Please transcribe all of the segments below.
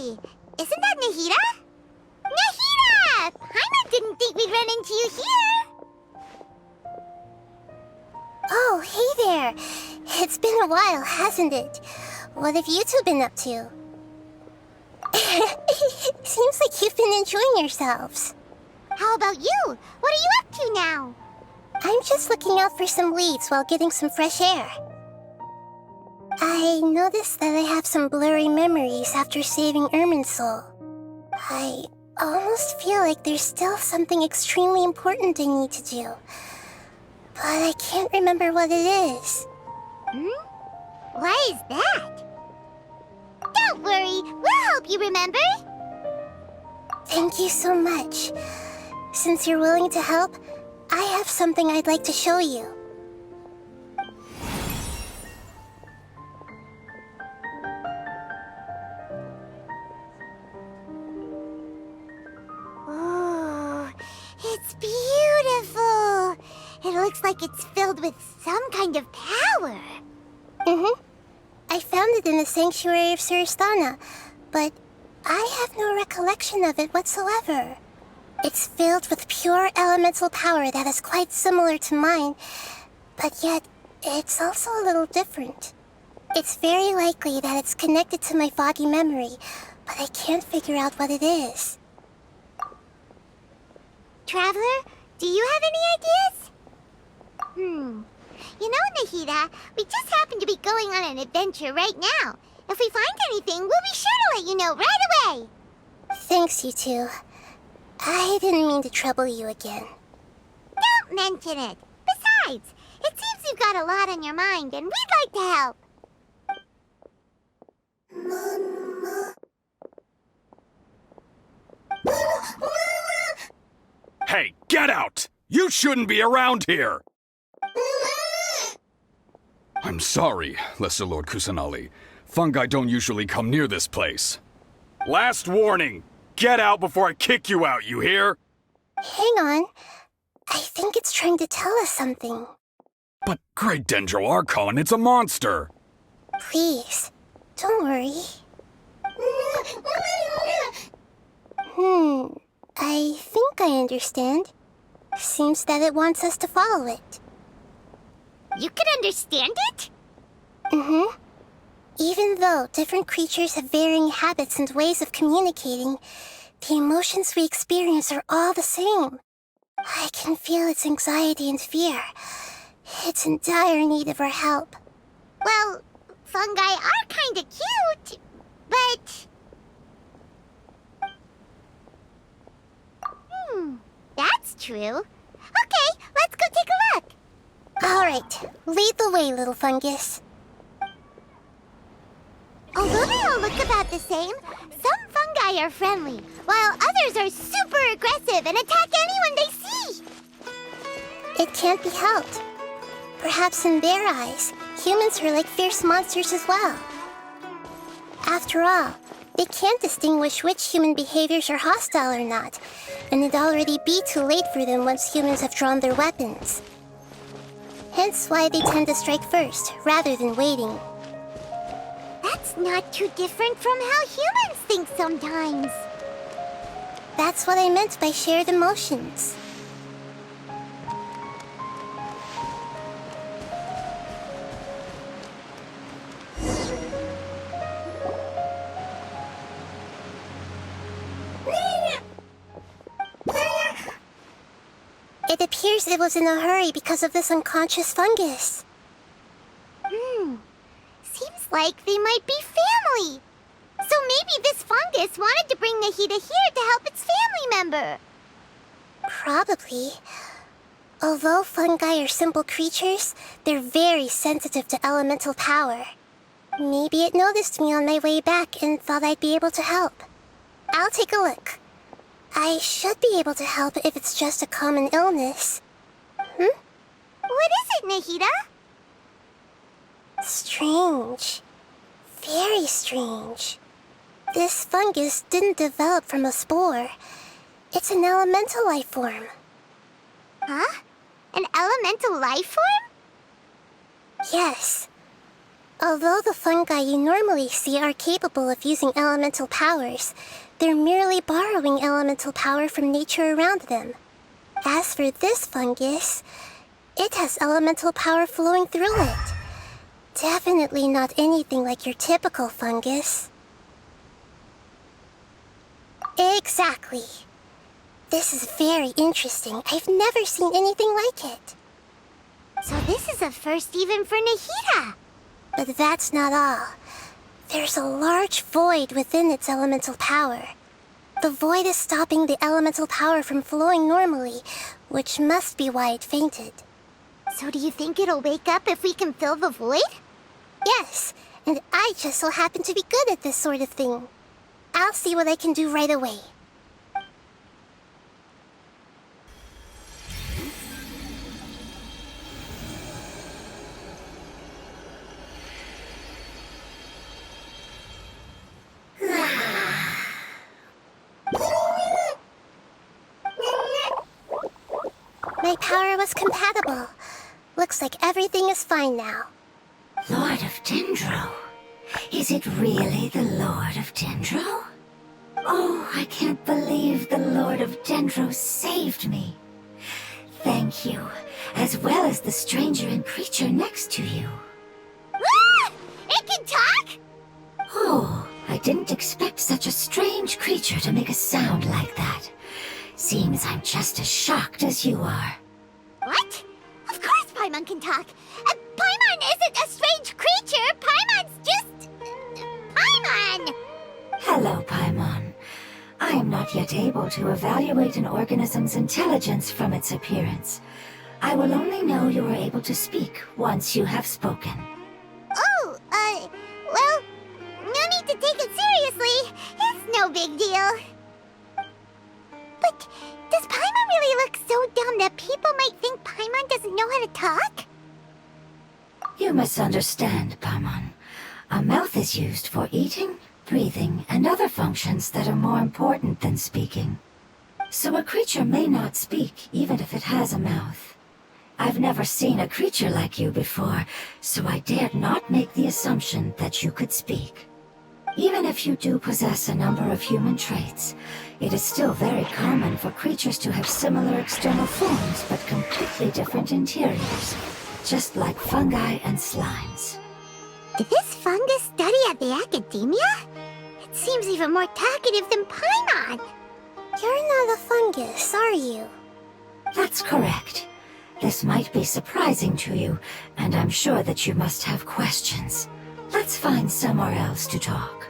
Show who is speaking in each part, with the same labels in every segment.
Speaker 1: Hey! Isn't that Nahida? Nahida! Paimon didn't think we'd run into you here!
Speaker 2: Oh, hey there! It's been a while, hasn't it? What have you two been up to? Seems like you've been enjoying yourselves.
Speaker 1: How about you? What are you up to now?
Speaker 2: I'm just looking out for some leads while getting some fresh air. I noticed that I have some blurry memories after saving Irminsul. I almost feel like there's still something extremely important I need to do. But I can't remember what it is.
Speaker 1: Why is that? Don't worry, we'll help you remember.
Speaker 2: Thank you so much. Since you're willing to help, I have something I'd like to show you.
Speaker 1: Oh, it's beautiful. It looks like it's filled with some kind of power.
Speaker 2: I found it in the sanctuary of Suristana, but I have no recollection of it whatsoever. It's filled with pure elemental power that is quite similar to mine, but yet it's also a little different. It's very likely that it's connected to my foggy memory, but I can't figure out what it is.
Speaker 1: Traveler, do you have any ideas? You know, Nahida, we just happen to be going on an adventure right now. If we find anything, we'll be sure to let you know right away.
Speaker 2: Thanks, you two. I didn't mean to trouble you again.
Speaker 1: Don't mention it. Besides, it seems you've got a lot on your mind, and we'd like to help.
Speaker 3: Hey, get out! You shouldn't be around here! I'm sorry, Lesser Lord Kusanali. Fungi don't usually come near this place. Last warning! Get out before I kick you out, you hear?
Speaker 2: Hang on. I think it's trying to tell us something.
Speaker 3: But Great Dendro Archon, it's a monster!
Speaker 2: Please, don't worry. I think I understand. Seems that it wants us to follow it.
Speaker 1: You can understand it?
Speaker 2: Even though different creatures have varying habits and ways of communicating, the emotions we experience are all the same. I can feel its anxiety and fear. It's in dire need of our help.
Speaker 1: Well, fungi are kinda cute, but... that's true. Okay, let's go take a look.
Speaker 2: All right, lead the way, little fungus.
Speaker 1: Although they all look about the same, some fungi are friendly, while others are super aggressive and attack anyone they see.
Speaker 2: It can't be helped. Perhaps in their eyes, humans are like fierce monsters as well. After all, they can't distinguish which human behaviors are hostile or not, and it'd already be too late for them once humans have drawn their weapons. Hence why they tend to strike first, rather than waiting.
Speaker 1: That's not too different from how humans think sometimes.
Speaker 2: That's what I meant by shared emotions. It appears it was in a hurry because of this unconscious fungus.
Speaker 1: Seems like they might be family. So maybe this fungus wanted to bring Nahida here to help its family member.
Speaker 2: Probably. Although fungi are simple creatures, they're very sensitive to elemental power. Maybe it noticed me on my way back and thought I'd be able to help. I'll take a look. I should be able to help if it's just a common illness.
Speaker 1: What is it, Nahida?
Speaker 2: Strange. Very strange. This fungus didn't develop from a spore. It's an elemental life form.
Speaker 1: Huh? An elemental life form?
Speaker 2: Yes. Although the fungi you normally see are capable of using elemental powers, they're merely borrowing elemental power from nature around them. As for this fungus, it has elemental power flowing through it. Definitely not anything like your typical fungus. Exactly. This is very interesting. I've never seen anything like it.
Speaker 1: So this is a first even for Nahida.
Speaker 2: But that's not all. There's a large void within its elemental power. The void is stopping the elemental power from flowing normally, which must be why it fainted.
Speaker 1: So do you think it'll wake up if we can fill the void?
Speaker 2: Yes, and I just so happen to be good at this sort of thing. I'll see what I can do right away. My power was compatible. Looks like everything is fine now.
Speaker 4: Lord of Dendro? Is it really the Lord of Dendro? Oh, I can't believe the Lord of Dendro saved me. Thank you, as well as the stranger and creature next to you.
Speaker 1: Ah! It can talk?
Speaker 4: Oh, I didn't expect such a strange creature to make a sound like that. Seems I'm just as shocked as you are.
Speaker 1: What? Of course Paimon can talk. Paimon isn't a strange creature. Paimon's just... Paimon!
Speaker 4: Hello, Paimon. I am not yet able to evaluate an organism's intelligence from its appearance. I will only know you are able to speak once you have spoken.
Speaker 1: Oh, well, no need to take it seriously. It's no big deal. But does Paimon really look so dumb that people might think Paimon doesn't know how to talk?
Speaker 4: You misunderstand, Paimon. A mouth is used for eating, breathing, and other functions that are more important than speaking. So a creature may not speak, even if it has a mouth. I've never seen a creature like you before, so I dared not make the assumption that you could speak. Even if you do possess a number of human traits, it is still very common for creatures to have similar external forms but completely different interiors, just like fungi and slimes.
Speaker 1: Did this fungus study at the academia? It seems even more talkative than Paimon.
Speaker 2: You're not a fungus, are you?
Speaker 4: That's correct. This might be surprising to you, and I'm sure that you must have questions. Let's find somewhere else to talk.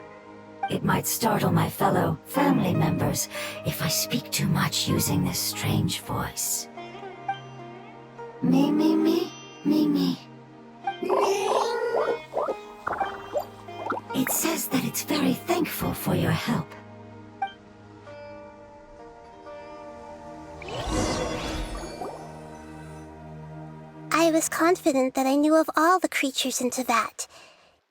Speaker 4: It might startle my fellow family members if I speak too much using this strange voice. Me, me, me, me, me. It says that it's very thankful for your help.
Speaker 2: I was confident that I knew of all the creatures in Teyvat.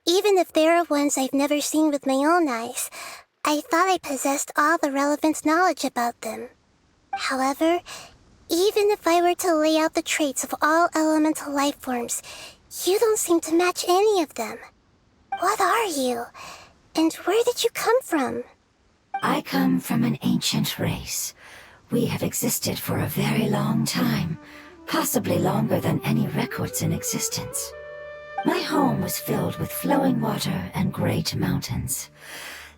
Speaker 2: Even if there are ones I've never seen with my own eyes, I thought I possessed all the relevant knowledge about them. However, even if I were to lay out the traits of all elemental life forms, you don't seem to match any of them. What are you? And where did you come from?
Speaker 4: I come from an ancient race. We have existed for a very long time, possibly longer than any records in existence. My home was filled with flowing water and great mountains.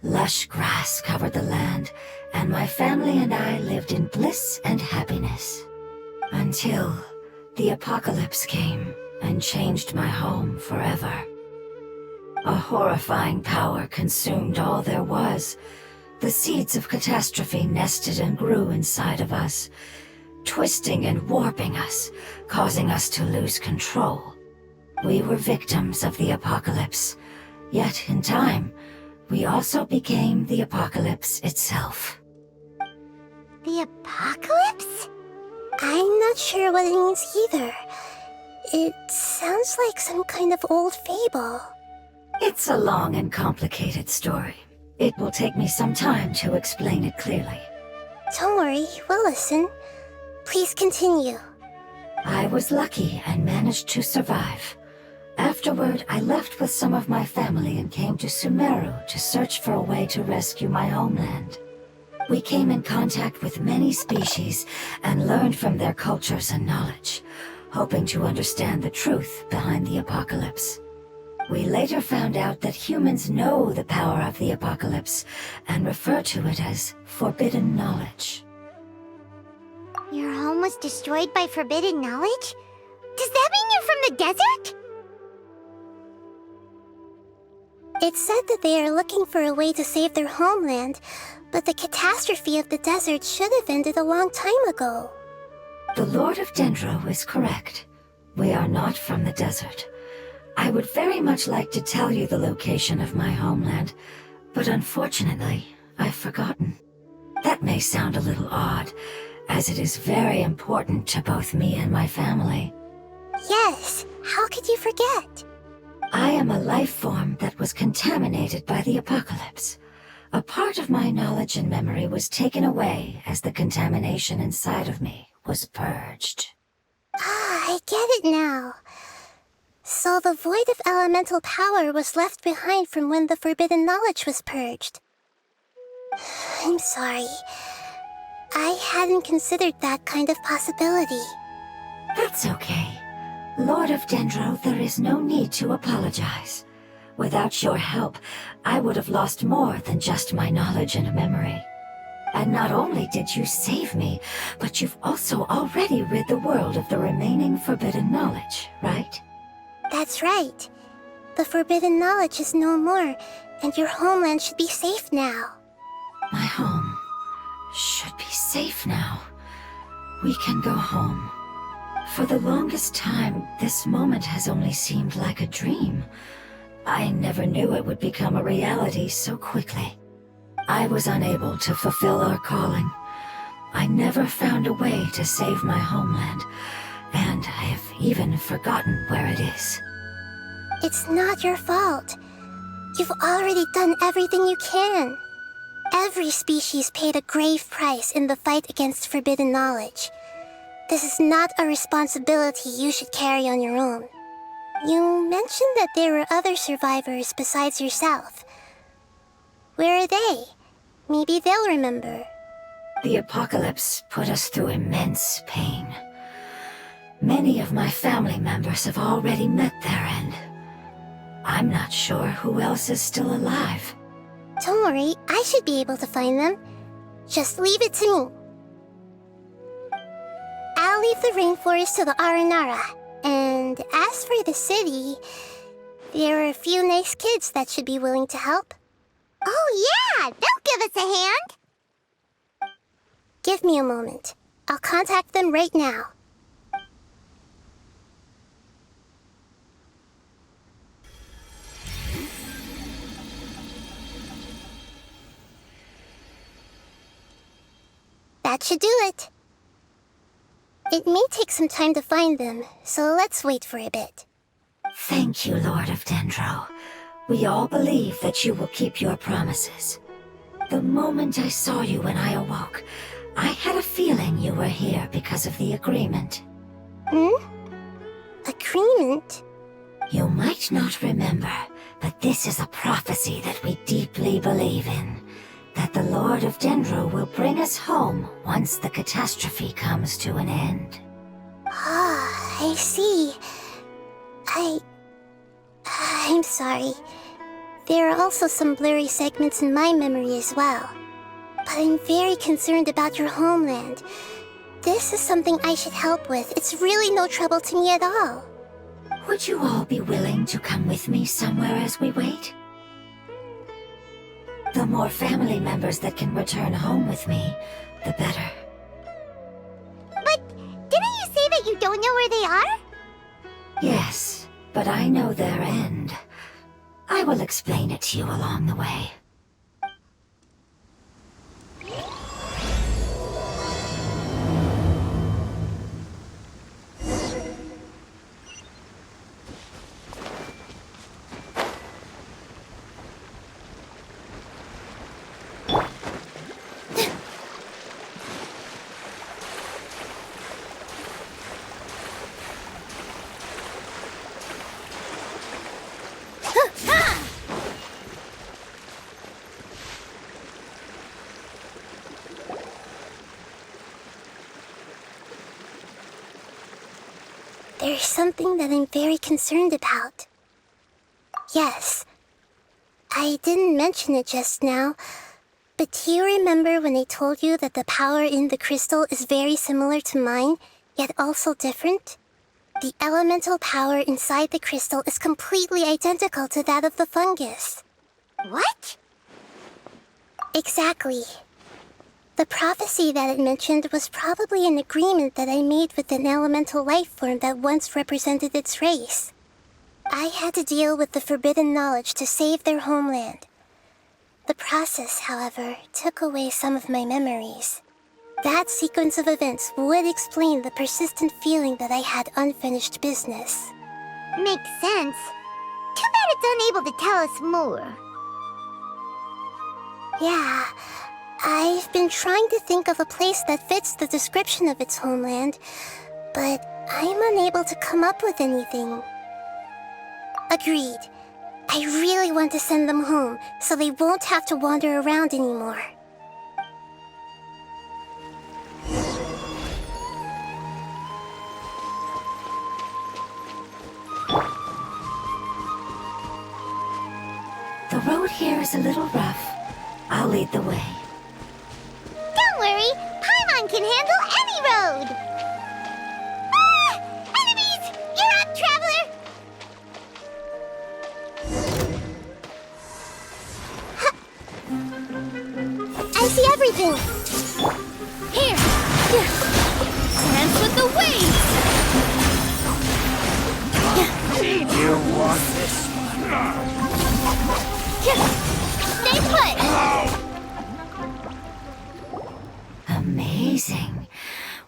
Speaker 4: Lush grass covered the land, and my family and I lived in bliss and happiness. Until the apocalypse came and changed my home forever. A horrifying power consumed all there was. The seeds of catastrophe nested and grew inside of us, twisting and warping us, causing us to lose control. We were victims of the apocalypse, yet in time, we also became the apocalypse itself.
Speaker 1: The apocalypse?
Speaker 2: I'm not sure what it means either. It sounds like some kind of old fable.
Speaker 4: It's a long and complicated story. It will take me some time to explain it clearly.
Speaker 2: Don't worry, we'll listen. Please continue.
Speaker 4: I was lucky and managed to survive. Afterward, I left with some of my family and came to Sumeru to search for a way to rescue my homeland. We came in contact with many species and learned from their cultures and knowledge, hoping to understand the truth behind the apocalypse. We later found out that humans know the power of the apocalypse and refer to it as forbidden knowledge.
Speaker 1: Your home was destroyed by forbidden knowledge? Does that mean you're from the desert?
Speaker 2: It's said that they are looking for a way to save their homeland, but the catastrophe of the desert should have ended a long time ago.
Speaker 4: The Lord of Dendro is correct. We are not from the desert. I would very much like to tell you the location of my homeland, but unfortunately, I've forgotten. That may sound a little odd, as it is very important to both me and my family.
Speaker 2: Yes, how could you forget?
Speaker 4: I am a life form that was contaminated by the apocalypse. A part of my knowledge and memory was taken away as the contamination inside of me was purged.
Speaker 2: Ah, I get it now. So the void of elemental power was left behind from when the forbidden knowledge was purged. I'm sorry. I hadn't considered that kind of possibility.
Speaker 4: That's okay. Lord of Dendro, there is no need to apologize. Without your help, I would have lost more than just my knowledge and memory. And not only did you save me, but you've also already rid the world of the remaining forbidden knowledge, right?
Speaker 2: That's right. The forbidden knowledge is no more, and your homeland should be safe now.
Speaker 4: My home should be safe now. We can go home. For the longest time, this moment has only seemed like a dream. I never knew it would become a reality so quickly. I was unable to fulfill our calling. I never found a way to save my homeland, and I have even forgotten where it is.
Speaker 2: It's not your fault. You've already done everything you can. Every species paid a grave price in the fight against forbidden knowledge. This is not a responsibility you should carry on your own. You mentioned that there were other survivors besides yourself. Where are they? Maybe they'll remember.
Speaker 4: The apocalypse put us through immense pain. Many of my family members have already met their end. I'm not sure who else is still alive.
Speaker 2: Don't worry, I should be able to find them. Just leave it to me. I'll leave the rainforest to the Aranara. And as for the city, there are a few nice kids that should be willing to help.
Speaker 1: Oh yeah, they'll give us a hand.
Speaker 2: Give me a moment. I'll contact them right now. That should do it. It may take some time to find them, so let's wait for a bit.
Speaker 4: Thank you, Lord of Dendro. We all believe that you will keep your promises. The moment I saw you when I awoke, I had a feeling you were here because of the agreement.
Speaker 2: Agreement?
Speaker 4: You might not remember, but this is a prophecy that we deeply believe in. That the Lord of Dendro will bring us home once the catastrophe comes to an end.
Speaker 2: Ah, I see. I'm sorry. There are also some blurry segments in my memory as well. But I'm very concerned about your homeland. This is something I should help with. It's really no trouble to me at all.
Speaker 4: Would you all be willing to come with me somewhere as we wait? The more family members that can return home with me, the better.
Speaker 1: But didn't you say that you don't know where they are?
Speaker 4: Yes, but I know their end. I will explain it to you along the way.
Speaker 2: There's something that I'm very concerned about. Yes, I didn't mention it just now, but do you remember when I told you that the power in the crystal is very similar to mine, yet also different? The elemental power inside the crystal is completely identical to that of the fungus.
Speaker 1: What?
Speaker 2: Exactly. The prophecy that it mentioned was probably an agreement that I made with an elemental life form that once represented its race. I had to deal with the forbidden knowledge to save their homeland. The process, however, took away some of my memories. That sequence of events would explain the persistent feeling that I had unfinished business.
Speaker 1: Makes sense. Too bad it's unable to tell us more.
Speaker 2: Yeah, I've been trying to think of a place that fits the description of its homeland, but I'm unable to come up with anything. Agreed. I really want to send them home, so they won't have to wander around anymore.
Speaker 4: The road here is a little rough. I'll lead the way.
Speaker 1: Don't worry, Paimon can handle any road! Ah! Enemies! You're up, traveler!
Speaker 2: I see everything!
Speaker 1: Here! Dance with the waves!
Speaker 5: Did you want this one?
Speaker 1: Stay put!
Speaker 4: Amazing.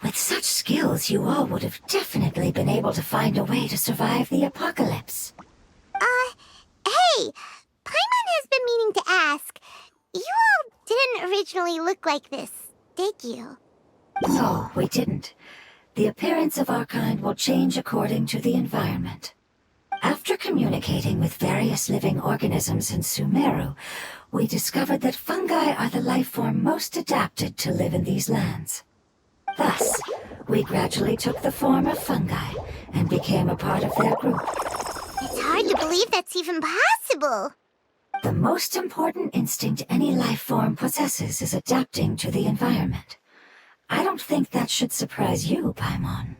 Speaker 4: With such skills, you all would have definitely been able to find a way to survive the apocalypse.
Speaker 1: Hey! Paimon has been meaning to ask. You all didn't originally look like this, did you?
Speaker 4: No, we didn't. The appearance of our kind will change according to the environment. After communicating with various living organisms in Sumeru, we discovered that fungi are the life form most adapted to live in these lands. Thus, we gradually took the form of fungi and became a part of their group.
Speaker 1: It's hard to believe that's even possible.
Speaker 4: The most important instinct any life form possesses is adapting to the environment. I don't think that should surprise you, Paimon.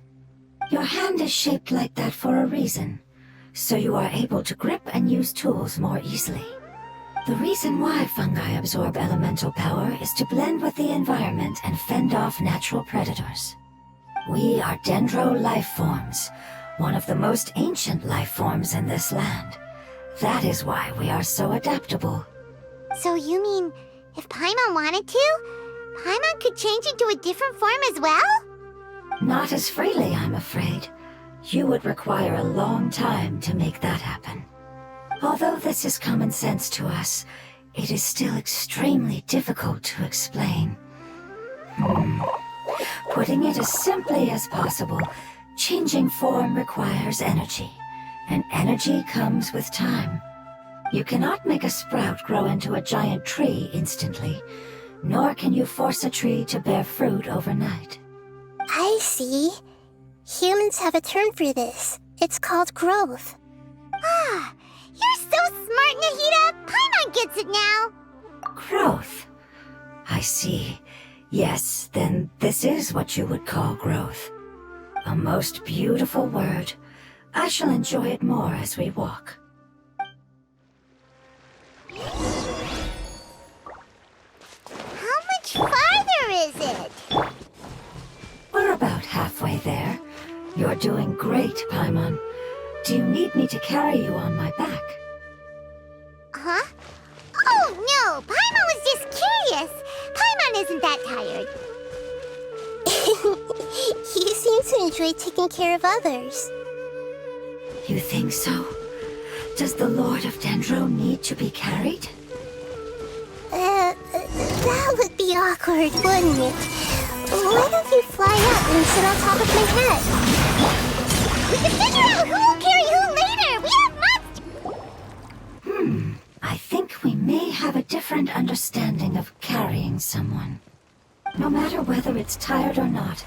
Speaker 4: Your hand is shaped like that for a reason, so you are able to grip and use tools more easily. The reason why fungi absorb elemental power is to blend with the environment and fend off natural predators. We are dendro life forms, one of the most ancient life forms in this land. That is why we are so adaptable.
Speaker 1: So you mean, if Paimon wanted to, Paimon could change into a different form as well?
Speaker 4: Not as freely, I'm afraid. You would require a long time to make that happen. Although this is common sense to us, it is still extremely difficult to explain. Putting it as simply as possible, changing form requires energy, and energy comes with time. You cannot make a sprout grow into a giant tree instantly, nor can you force a tree to bear fruit overnight.
Speaker 2: I see. Humans have a term for this. It's called growth.
Speaker 1: Ah, you're so smart, Nahida! Paimon gets it now!
Speaker 4: Growth. I see. Yes, then this is what you would call growth. A most beautiful word. I shall enjoy it more as we walk.
Speaker 1: How much farther is it?
Speaker 4: We're about halfway there. You're doing great, Paimon. Do you need me to carry you on my back?
Speaker 1: Huh? Oh, no! Paimon was just curious! Paimon isn't that tired.
Speaker 2: You seem to enjoy taking care of others.
Speaker 4: You think so? Does the Lord of Dendro need to be carried?
Speaker 2: That would be awkward, wouldn't it? Why don't you fly up and sit on top of my head?
Speaker 1: We can figure out who will carry who later! We have much...
Speaker 4: I think we may have a different understanding of carrying someone. No matter whether it's tired or not,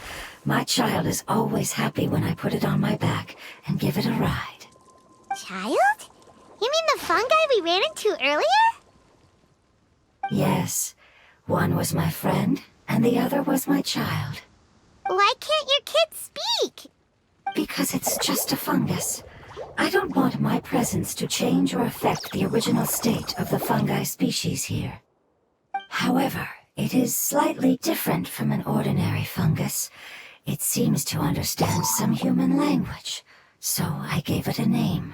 Speaker 4: My child is always happy when I put it on my back and give it a ride.
Speaker 1: Child? You mean the fungi we ran into earlier?
Speaker 4: Yes, one was my friend, and the other was my child.
Speaker 1: Why can't your kid speak?
Speaker 4: Because it's just a fungus. I don't want my presence to change or affect the original state of the fungi species here. However, it is slightly different from an ordinary fungus. It seems to understand some human language, so I gave it a name.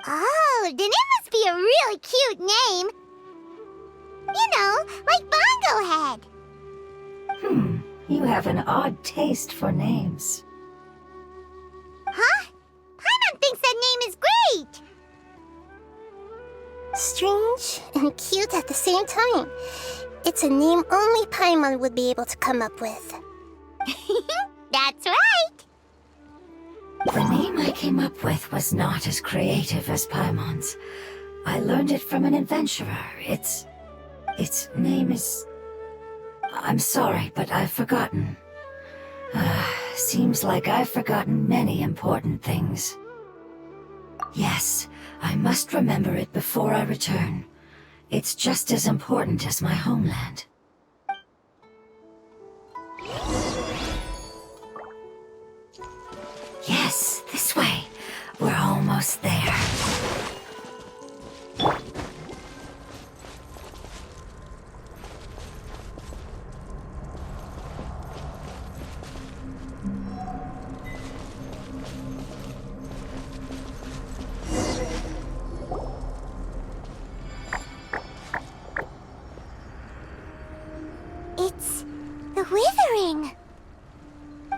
Speaker 1: Oh, then it must be a really cute name. You know, like Bongo Head.
Speaker 4: You have an odd taste for names.
Speaker 1: Huh? Paimon thinks that name is great.
Speaker 2: Strange and cute at the same time. It's a name only Paimon would be able to come up with.
Speaker 1: That's right.
Speaker 4: The name I came up with was not as creative as Paimon's. I learned it from an adventurer. Its name is... I'm sorry, but I've forgotten. Seems like I've forgotten many important things. Yes, I must remember it before I return. It's just as important as my homeland. Yes, this way. We're almost there.
Speaker 1: It's the withering.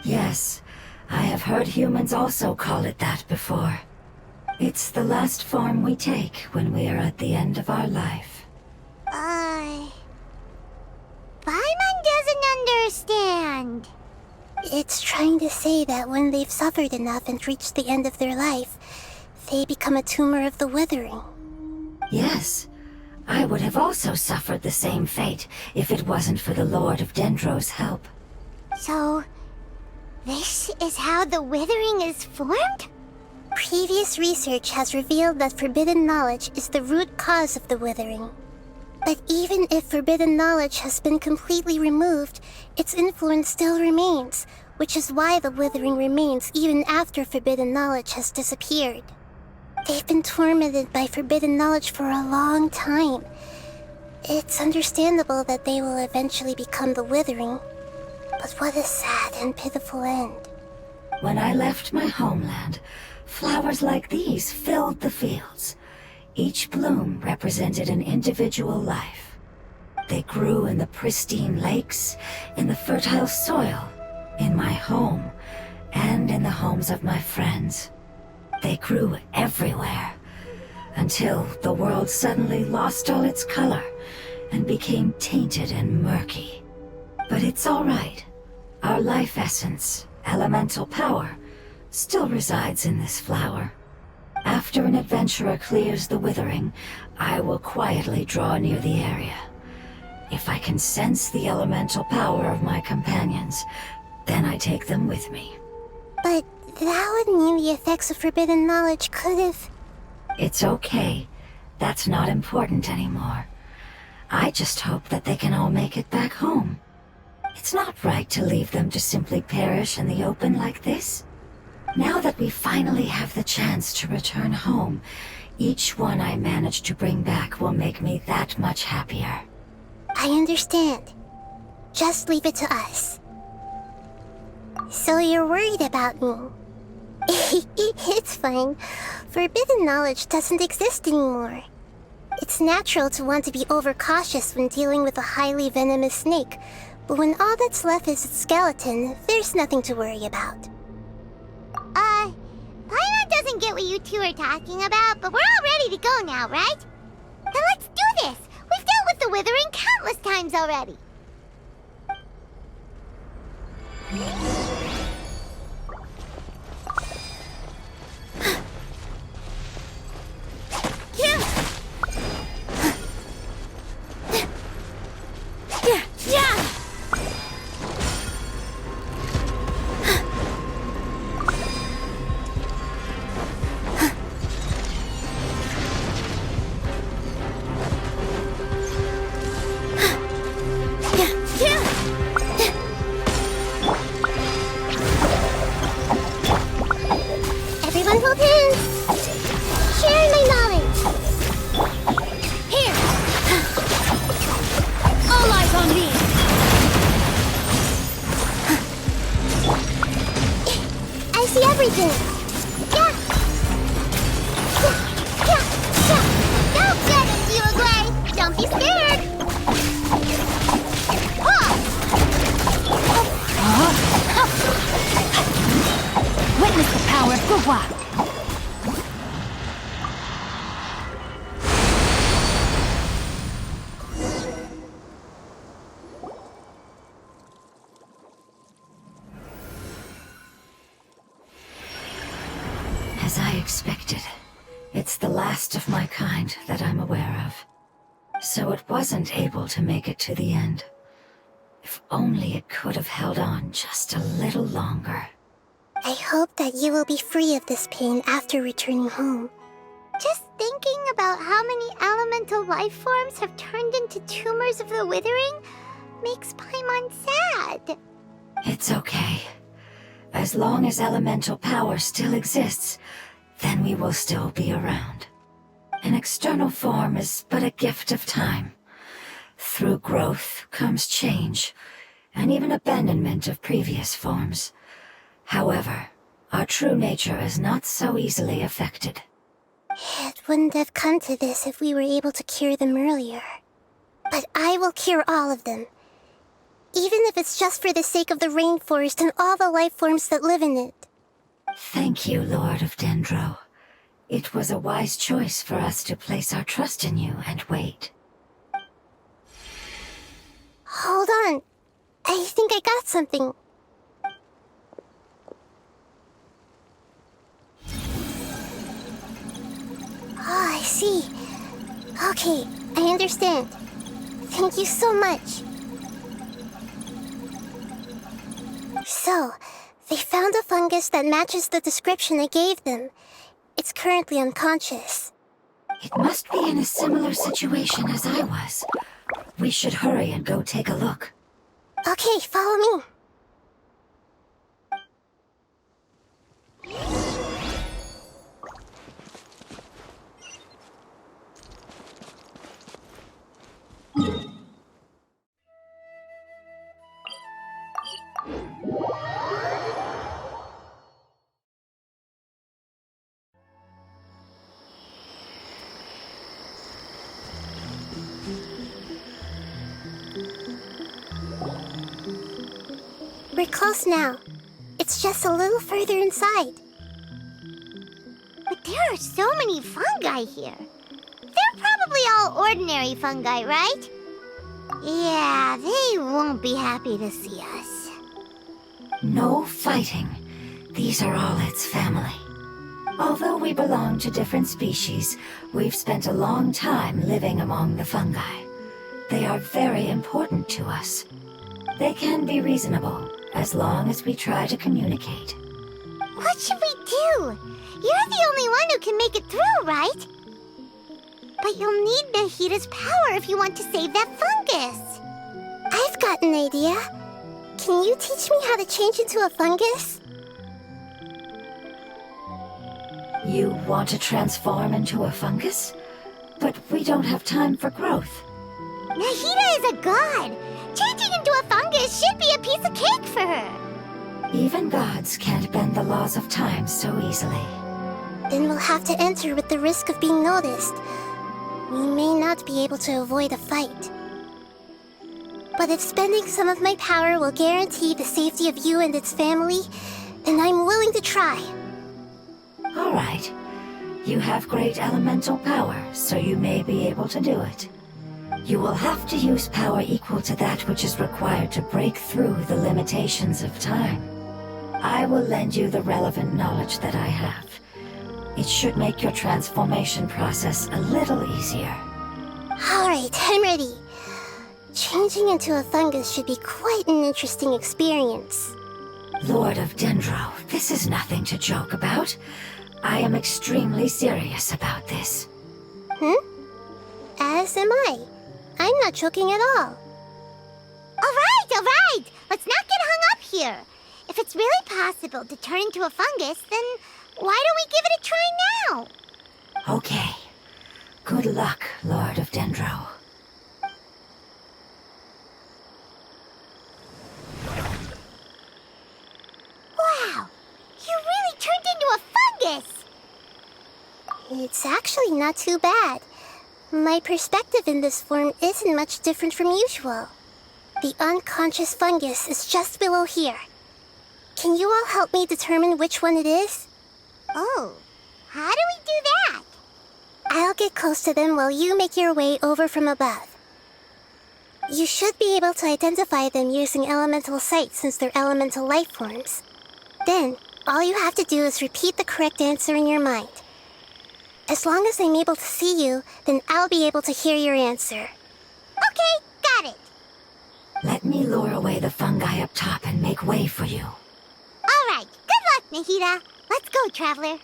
Speaker 4: Yes, I have heard humans also call it that before. It's the last form we take when we are at the end of our life.
Speaker 1: Paimon doesn't understand.
Speaker 2: It's trying to say that when they've suffered enough and reached the end of their life, they become a tumor of the withering.
Speaker 4: Yes, I would have also suffered the same fate if it wasn't for the Lord of Dendro's help.
Speaker 1: So, this is how the withering is formed?
Speaker 2: Previous research has revealed that forbidden knowledge is the root cause of the withering. But even if forbidden knowledge has been completely removed, its influence still remains, which is why the withering remains even after forbidden knowledge has disappeared. They've been tormented by forbidden knowledge for a long time. It's understandable that they will eventually become the withering. But what a sad and pitiful end.
Speaker 4: When I left my homeland, flowers like these filled the fields. Each bloom represented an individual life. They grew in the pristine lakes, in the fertile soil, in my home, and in the homes of my friends. They grew everywhere, until the world suddenly lost all its color and became tainted and murky. But it's all right. Our life essence, elemental power, still resides in this flower. After an adventurer clears the withering, I will quietly draw near the area. If I can sense the elemental power of my companions, then I take them with me.
Speaker 2: But that would mean the effects of forbidden knowledge could have...
Speaker 4: It's okay. That's not important anymore. I just hope that they can all make it back home. It's not right to leave them to simply perish in the open like this. Now that we finally have the chance to return home, each one I manage to bring back will make me that much happier.
Speaker 2: I understand. Just leave it to us. So you're worried about me? It's fine. Forbidden knowledge doesn't exist anymore. It's natural to want to be overcautious when dealing with a highly venomous snake, but when all that's left is its skeleton, there's nothing to worry about.
Speaker 1: Paimon doesn't get what you two are talking about, but we're all ready to go now, right? Then let's do this! We've dealt with the withering countless times already!
Speaker 2: using it.
Speaker 1: Yeah. Don't get it, you Gray. Don't be scared.
Speaker 6: Witness the power of Gugwa!
Speaker 4: As I expected, it's the last of my kind that I'm aware of. So it wasn't able to make it to the end. If only it could have held on just a little longer.
Speaker 2: I hope that you will be free of this pain after returning home.
Speaker 1: Just thinking about how many elemental life forms have turned into tumors of the withering makes Paimon sad.
Speaker 4: It's okay. As long as elemental power still exists, then we will still be around. An external form is but a gift of time. Through growth comes change, and even abandonment of previous forms. However, our true nature is not so easily affected.
Speaker 2: It wouldn't have come to this if we were able to cure them earlier. But I will cure all of them. Even if it's just for the sake of the rainforest and all the life forms that live in it.
Speaker 4: Thank you, Lord of Dendro. It was a wise choice for us to place our trust in you and wait.
Speaker 2: Hold on. I think I got something. Oh, I see. Okay, I understand. Thank you so much. So, they found a fungus that matches the description I gave them. It's currently unconscious.
Speaker 4: It must be in a similar situation as I was. We should hurry and go take a look.
Speaker 2: Okay, follow me. We're close now. It's just a little further inside.
Speaker 1: But there are so many fungi here. They're probably all ordinary fungi, right? Yeah, they won't be happy to see us.
Speaker 4: No fighting. These are all its family. Although we belong to different species, we've spent a long time living among the fungi. They are very important to us. They can be reasonable, as long as we try to communicate.
Speaker 1: What should we do? You're the only one who can make it through, right? But you'll need Nahida's power if you want to save that fungus.
Speaker 2: I've got an idea. Can you teach me how to change into a fungus?
Speaker 4: You want to transform into a fungus? But we don't have time for growth.
Speaker 1: Nahida is a god. Changing into a fungus should be a piece of cake for her.
Speaker 4: Even gods can't bend the laws of time so easily.
Speaker 2: Then we'll have to enter with the risk of being noticed. We may not be able to avoid a fight. But if spending some of my power will guarantee the safety of you and its family, then I'm willing to try.
Speaker 4: All right. You have great elemental power, so you may be able to do it. You will have to use power equal to that which is required to break through the limitations of time. I will lend you the relevant knowledge that I have. It should make your transformation process a little easier.
Speaker 2: Alright, I'm ready. Changing into a fungus should be quite an interesting experience.
Speaker 4: Lord of Dendro, this is nothing to joke about. I am extremely serious about this.
Speaker 2: As am I. I'm not joking at all.
Speaker 1: All right. Let's not get hung up here. If it's really possible to turn into a fungus, then why don't we give it a try now?
Speaker 4: Okay. Good luck, Lord of Dendro.
Speaker 1: Wow, you really turned
Speaker 2: It's actually not too bad. My perspective in this form isn't much different from usual. The unconscious fungus is just below here. Can you all help me determine which one it is?
Speaker 1: Oh, how do we do that?
Speaker 2: I'll get close to them while you make your way over from above. You should be able to identify them using elemental sight since they're elemental life forms. Then, all you have to do is repeat the correct answer in your mind. As long as I'm able to see you, then I'll be able to hear your answer.
Speaker 1: Okay, got it.
Speaker 4: Let me lure away the fungi up top and make way for you.
Speaker 1: All right, good luck, Nahida. Let's go, Traveler.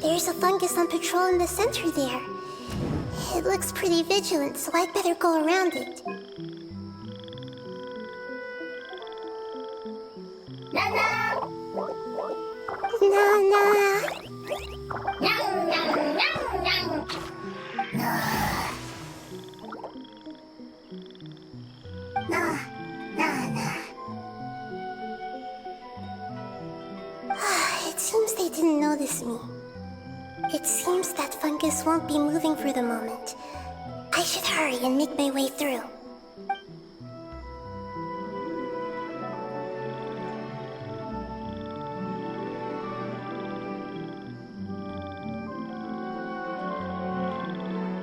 Speaker 2: There's a fungus on patrol in the center there. It looks pretty vigilant, so I'd better go around it. It seems they didn't notice me. It seems that fungus won't be moving for the moment. I should hurry and make my way through.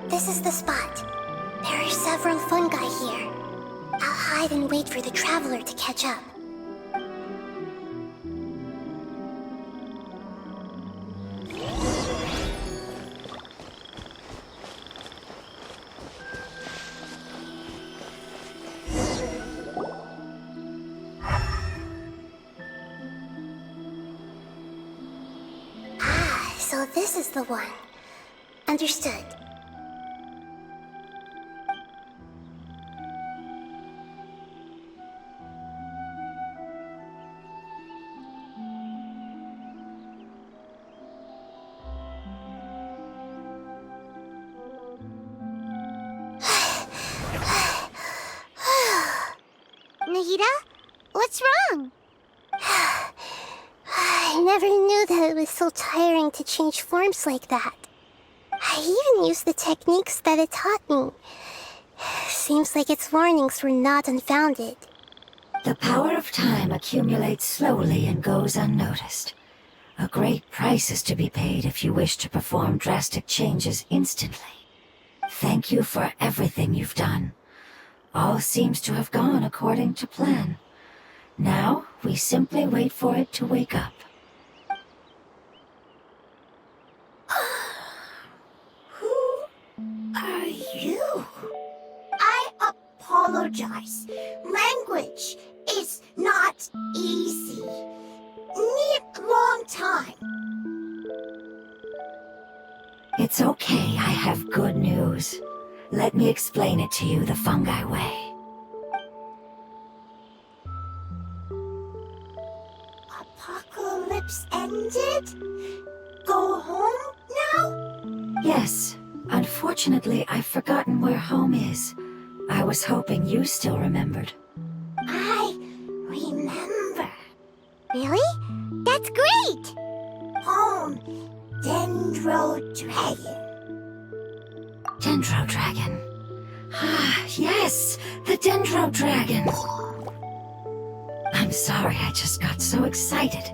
Speaker 2: This is the spot. There are several fungi here. I'll hide and wait for the traveler to catch up. So this is the one. Understood.
Speaker 1: Nahida, what's wrong?
Speaker 2: I never knew that it was so tiring to change forms like that. I even used the techniques that it taught me. Seems like its warnings were not unfounded.
Speaker 4: The power of time accumulates slowly and goes unnoticed. A great price is to be paid if you wish to perform drastic changes instantly. Thank you for everything you've done. All seems to have gone according to plan. Now, we simply wait for it to wake up.
Speaker 7: Who are you? I apologize. Language is not easy. Need long time.
Speaker 4: It's okay, I have good news. Let me explain it to you the fungi way.
Speaker 7: Apocalypse ended? Go home now?
Speaker 4: Yes, unfortunately I've forgotten where home is. I was hoping you still remembered.
Speaker 7: I remember.
Speaker 1: Really? That's great!
Speaker 7: Home, Dendro Dragon.
Speaker 4: Dendro Dragon. Ah, yes, the Dendro Dragon. I'm sorry, I just got so excited.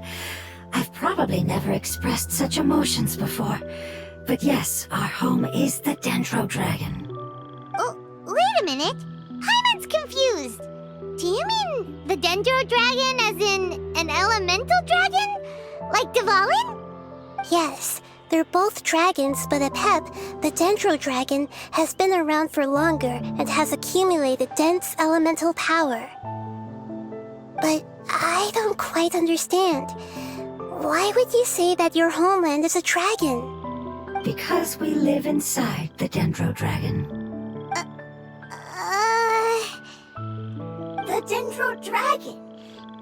Speaker 4: I've probably never expressed such emotions before. But yes, our home is the Dendro Dragon.
Speaker 1: Oh, wait a minute. Hyman's confused. Do you mean the Dendro Dragon as in an elemental dragon? Like Dvalin?
Speaker 2: Yes, they're both dragons, but Apep, the Dendro Dragon, has been around for longer and has accumulated dense elemental power. But I don't quite understand. Why would you say that your homeland is a dragon?
Speaker 4: Because we live inside the Dendro Dragon.
Speaker 7: The Dendro Dragon.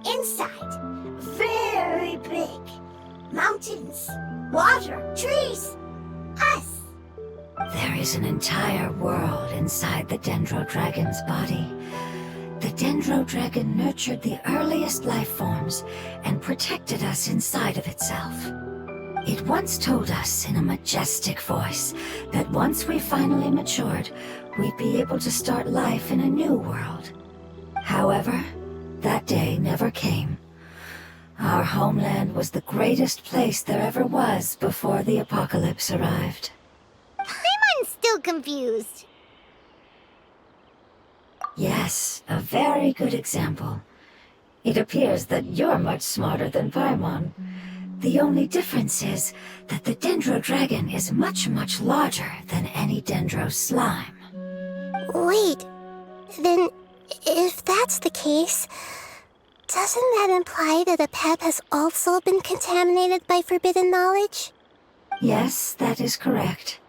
Speaker 7: Inside, very big. Mountains, water, trees, us.
Speaker 4: There is an entire world inside the Dendro Dragon's body. The Dendro Dragon nurtured the earliest life forms and protected us inside of itself. It once told us in a majestic voice that once we finally matured, we'd be able to start life in a new world. However, that day never came. Our homeland was the greatest place there ever was before the apocalypse arrived.
Speaker 1: I'm still confused.
Speaker 4: Yes, a very good example. It appears that you're much smarter than Paimon. The only difference is that the Dendro Dragon is much, much larger than any Dendro slime.
Speaker 2: Wait, then if that's the case, doesn't that imply that a pep has also been contaminated by forbidden knowledge?
Speaker 4: Yes, that is correct.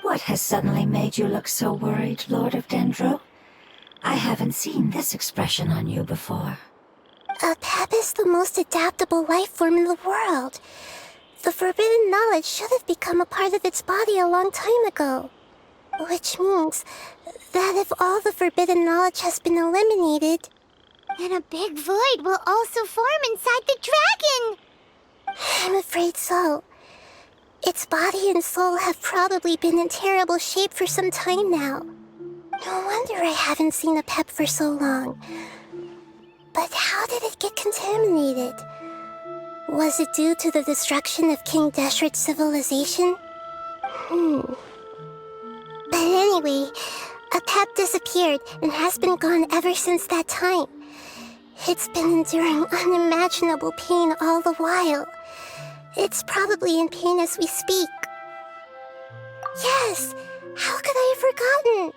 Speaker 4: What has suddenly made you look so worried, Lord of Dendro? I haven't seen this expression on you before.
Speaker 2: A pep is the most adaptable life form in the world. The forbidden knowledge should have become a part of its body a long time ago. Which means that if all the forbidden knowledge has been eliminated,
Speaker 1: then a big void will also form inside the dragon.
Speaker 2: I'm afraid so. Its body and soul have probably been in terrible shape for some time now. No wonder I haven't seen a pep for so long. But how did it get contaminated? Was it due to the destruction of King Deshret's civilization? But anyway, a pep disappeared and has been gone ever since that time. It's been enduring unimaginable pain all the while. It's probably in pain as we speak. Yes! How could I have forgotten?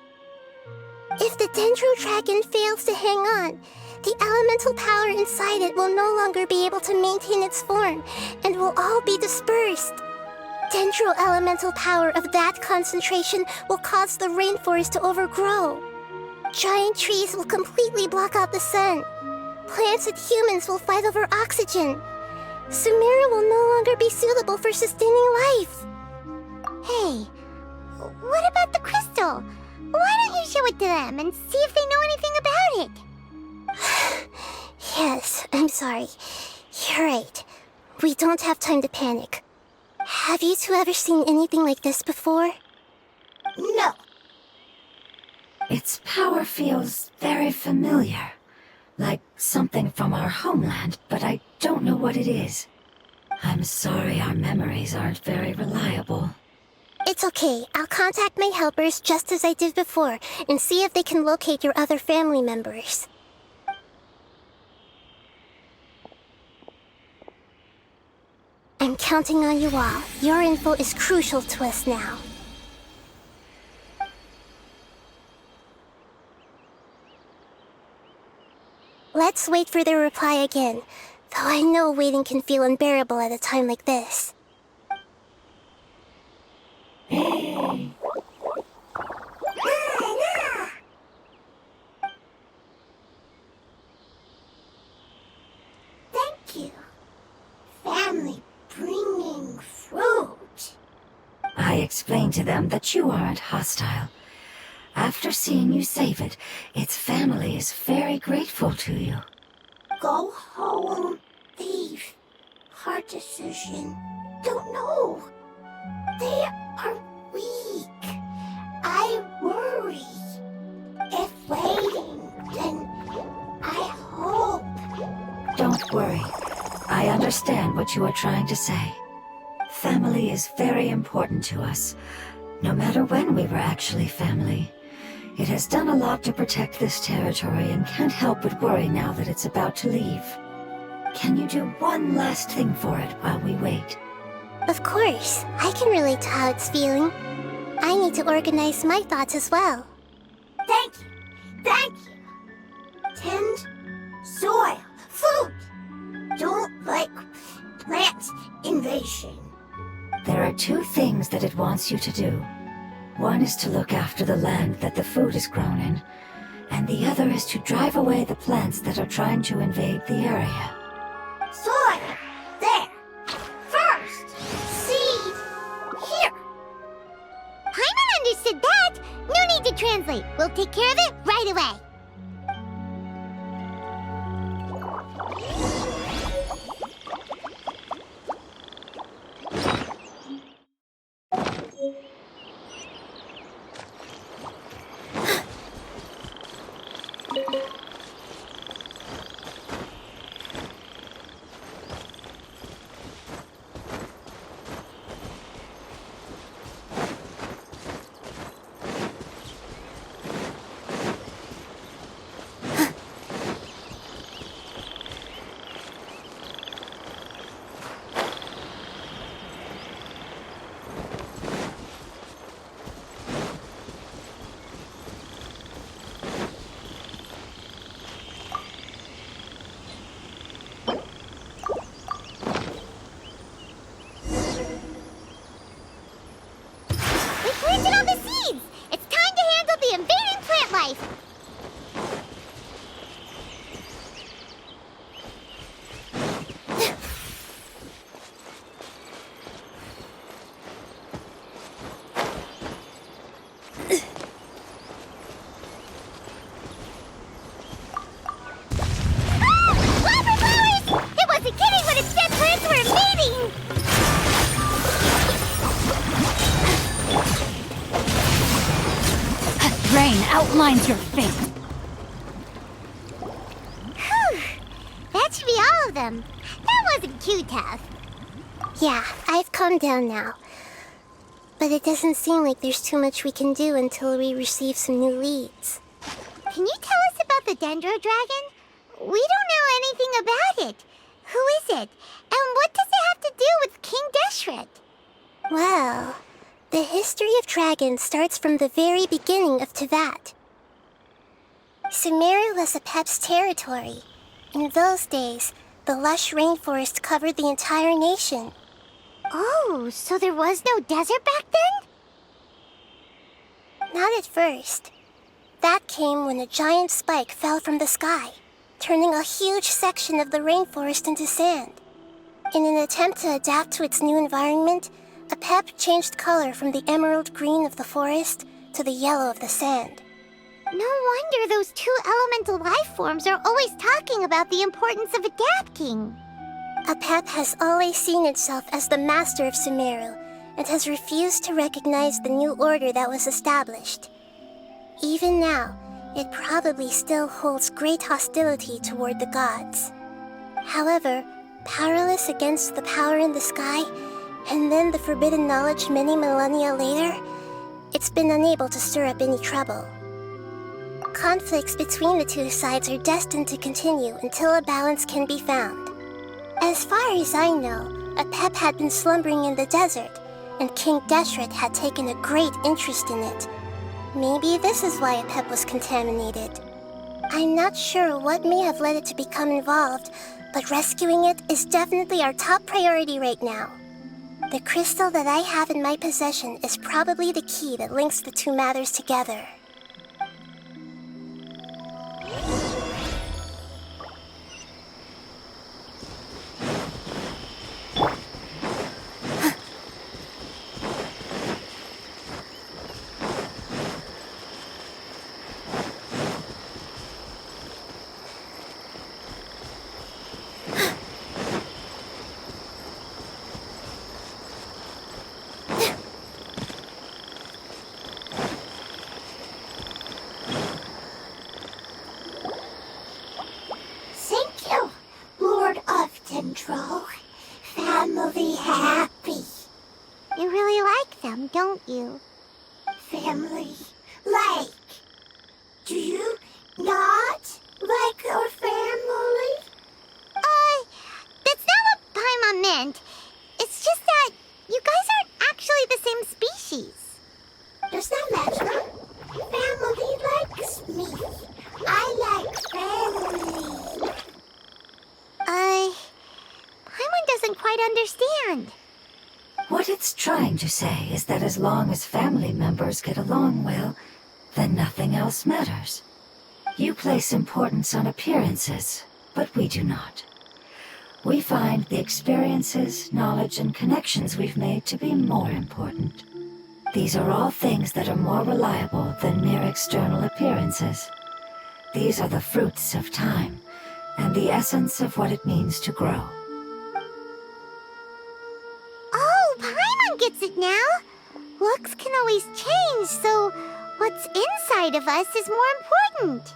Speaker 2: If the Dendro Dragon fails to hang on, the elemental power inside it will no longer be able to maintain its form and will all be dispersed. Dendro elemental power of that concentration will cause the rainforest to overgrow. Giant trees will completely block out the sun. Plants and humans will fight over oxygen. Sumeru will no longer be suitable for sustaining life.
Speaker 1: Hey, what about the crystal? Why don't you show it to them and see if they know anything about it?
Speaker 2: Yes, I'm sorry. You're right. We don't have time to panic. Have you two ever seen anything like this before?
Speaker 7: No.
Speaker 4: Its power feels very familiar. Like something from our homeland, but I don't know what it is. I'm sorry our memories aren't very reliable.
Speaker 2: It's okay. I'll contact my helpers just as I did before and see if they can locate your other family members. I'm counting on you all. Your info is crucial to us now. Let's wait for their reply again, though I know waiting can feel unbearable at a time like this.
Speaker 7: Thank you. Family bringing fruit.
Speaker 4: I explained to them that you aren't hostile. After seeing you save it, its family is very grateful to you.
Speaker 7: Go home, leave. Hard decision. Don't know. They are weak. I worry. If waiting, then I hope.
Speaker 4: Don't worry. I understand what you are trying to say. Family is very important to us, no matter when we were actually family. It has done a lot to protect this territory and can't help but worry now that it's about to leave. Can you do one last thing for it while we wait?
Speaker 2: Of course, I can relate to how it's feeling. I need to organize my thoughts as well.
Speaker 7: Thank you. Thank you. Tend soil, food. Don't like plant invasion.
Speaker 4: There are two things that it wants you to do. One is to look after the land that the food is grown in, and the other is to drive away the plants that are trying to invade the area.
Speaker 7: Soil. There. First. Seed. Here.
Speaker 1: Paimon understood that. No need to translate. We'll take care of it right away. Planted all the seeds! It's time to handle the invading plant life! Wildflowers! It wasn't kidding when it said plants were invading!
Speaker 6: Rain outlines your fate.
Speaker 1: Whew! That should be all of them. That wasn't too tough.
Speaker 2: Yeah, I've calmed down now. But it doesn't seem like there's too much we can do until we receive some new leads.
Speaker 1: Can you tell us about the Dendro Dragon? We don't know anything about it. Who is it? And what does it have to do with King Deshret?
Speaker 2: Well, the history of dragons starts from the very beginning of Teyvat. Sumeru was Apep's territory. In those days, the lush rainforest covered the entire nation.
Speaker 1: Oh, so there was no desert back then?
Speaker 2: Not at first. That came when a giant spike fell from the sky, turning a huge section of the rainforest into sand. In an attempt to adapt to its new environment, Apep changed color from the emerald green of the forest to the yellow of the sand.
Speaker 1: No wonder those two elemental life forms are always talking about the importance of adapting.
Speaker 2: Apep has always seen itself as the master of Sumeru and has refused to recognize the new order that was established. Even now, it probably still holds great hostility toward the gods. However, powerless against the power in the sky, and then the forbidden knowledge many millennia later, it's been unable to stir up any trouble. Conflicts between the two sides are destined to continue until a balance can be found. As far as I know, Apep had been slumbering in the desert, and King Deshret had taken a great interest in it. Maybe this is why Apep was contaminated. I'm not sure what may have led it to become involved, but rescuing it is definitely our top priority right now. The crystal that I have in my possession is probably the key that links the two matters together.
Speaker 7: Thank you, Lord of Dendro. Family happy.
Speaker 1: You really like them, don't you?
Speaker 7: Family like. Do you not like your family?
Speaker 1: That's not what Paimon meant. It's just that you guys aren't actually the same species.
Speaker 7: Does that matter? Family likes me. I like family.
Speaker 1: Paimon doesn't quite understand.
Speaker 4: What it's trying to say is that as long as family members get along well, then nothing else matters. You place importance on appearances, but we do not. We find the experiences, knowledge, and connections we've made to be more important. These are all things that are more reliable than mere external appearances. These are the fruits of time, and the essence of what it means to grow.
Speaker 1: Oh, Paimon gets it now! Looks can always change, so what's inside of us is more important.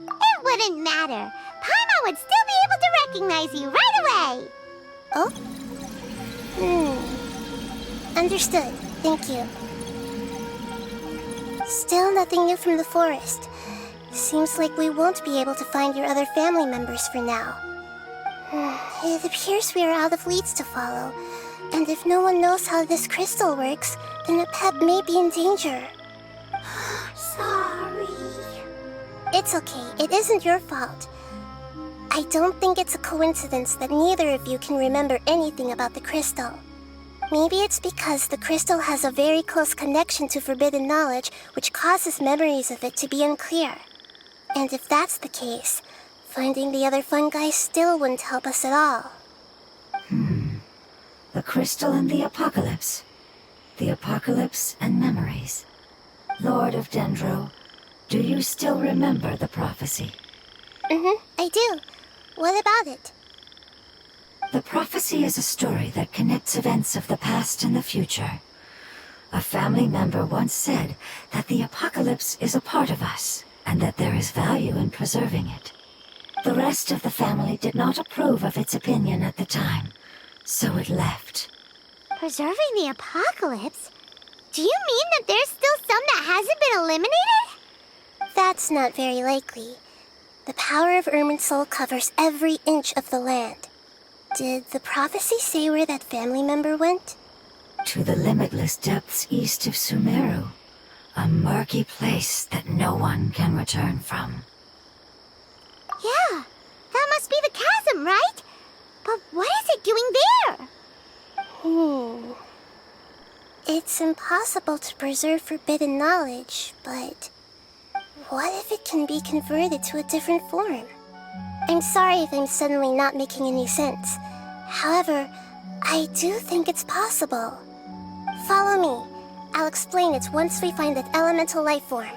Speaker 1: It wouldn't matter. Paimon would still be able to recognize you right away!
Speaker 2: Oh? Understood. Thank you. Still nothing new from the forest. Seems like we won't be able to find your other family members for now. It appears we are out of leads to follow, and if no one knows how this crystal works, then a pet may be in danger.
Speaker 7: Sorry.
Speaker 2: It's okay, it isn't your fault. I don't think it's a coincidence that neither of you can remember anything about the crystal. Maybe it's because the crystal has a very close connection to forbidden knowledge, which causes memories of it to be unclear. And if that's the case, finding the other fungi still wouldn't help us at all.
Speaker 4: The crystal and the apocalypse. The apocalypse and memories. Lord of Dendro, do you still remember the prophecy?
Speaker 2: I do. What about it?
Speaker 4: The prophecy is a story that connects events of the past and the future. A family member once said that the apocalypse is a part of us, and that there is value in preserving it. The rest of the family did not approve of its opinion at the time, so it left.
Speaker 1: Preserving the apocalypse? Do you mean that there's still some that hasn't been eliminated?
Speaker 2: That's not very likely. The power of Irminsul covers every inch of the land. Did the prophecy say where that family member went?
Speaker 4: To the limitless depths east of Sumeru, a murky place that no one can return from.
Speaker 1: Yeah, that must be the chasm, right? But what is it doing there?
Speaker 2: It's impossible to preserve forbidden knowledge, but what if it can be converted to a different form? I'm sorry if I'm suddenly not making any sense. However, I do think it's possible. Follow me. I'll explain it once we find that elemental life form.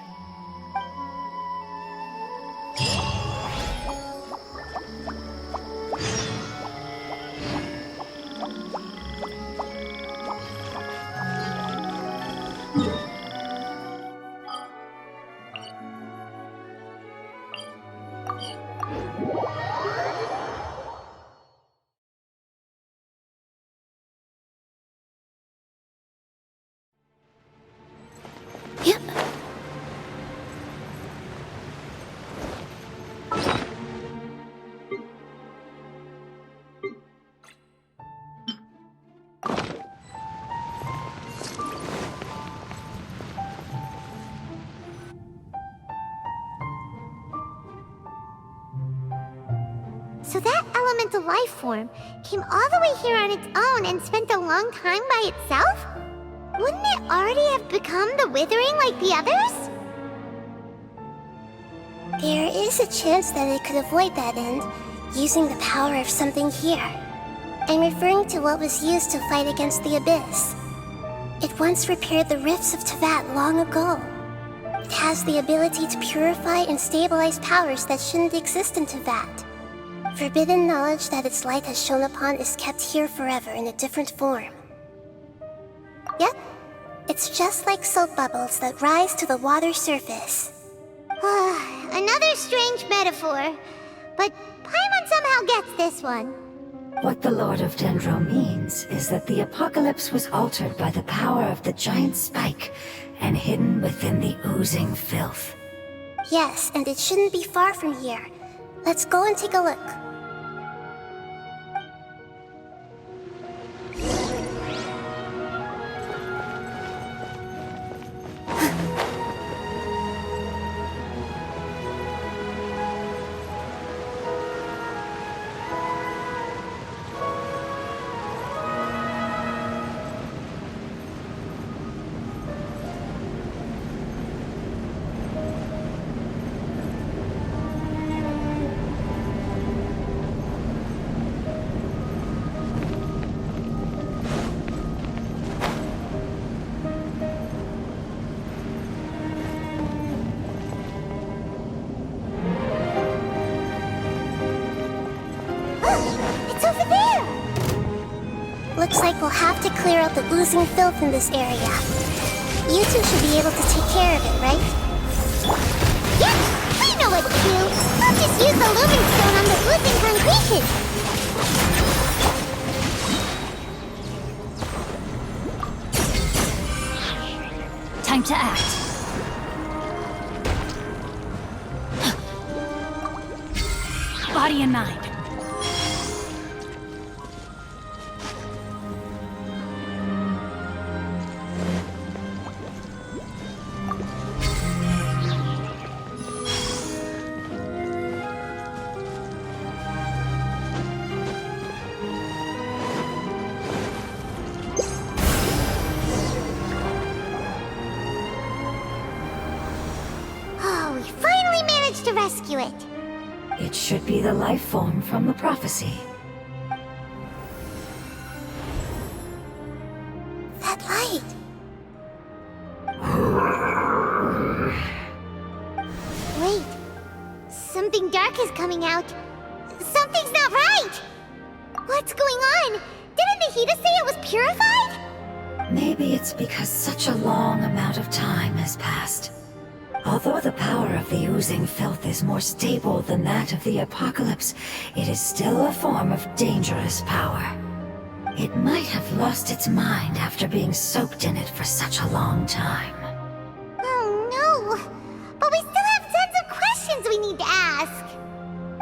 Speaker 1: So that elemental life form came all the way here on its own and spent a long time by itself? Wouldn't it already have become the Withering like the others?
Speaker 2: There is a chance that it could avoid that end, using the power of something here. I'm referring to what was used to fight against the Abyss. It once repaired the rifts of Teyvat long ago. It has the ability to purify and stabilize powers that shouldn't exist in Teyvat. Forbidden knowledge that its light has shone upon is kept here forever in a different form. Yep, it's just like soap bubbles that rise to the water surface.
Speaker 1: Another strange metaphor, but Paimon somehow gets this one.
Speaker 4: What the Lord of Dendro means is that the apocalypse was altered by the power of the giant spike and hidden within the oozing filth.
Speaker 2: Yes, and it shouldn't be far from here. Let's go and take a look. We'll have to clear out the oozing filth in this area. You two should be able to take care of it, right?
Speaker 1: Yep, we know what to do. We'll just use the lumen stone on the oozing concretion.
Speaker 6: Time to act. Body and mind.
Speaker 1: Oh, we finally managed to rescue it.
Speaker 4: It should be the life form from the prophecy.
Speaker 2: That light.
Speaker 1: Wait, something dark is coming out. Something's not right! What's going on? Didn't Nahida say it was purified?
Speaker 4: Maybe it's because such a long amount of time has passed. Although the power of the oozing filth is more stable than that of the apocalypse, it is still a form of dangerous power. It might have lost its mind after being soaked in it for such a long time.
Speaker 1: Oh no! But we still have tons of questions we need to ask.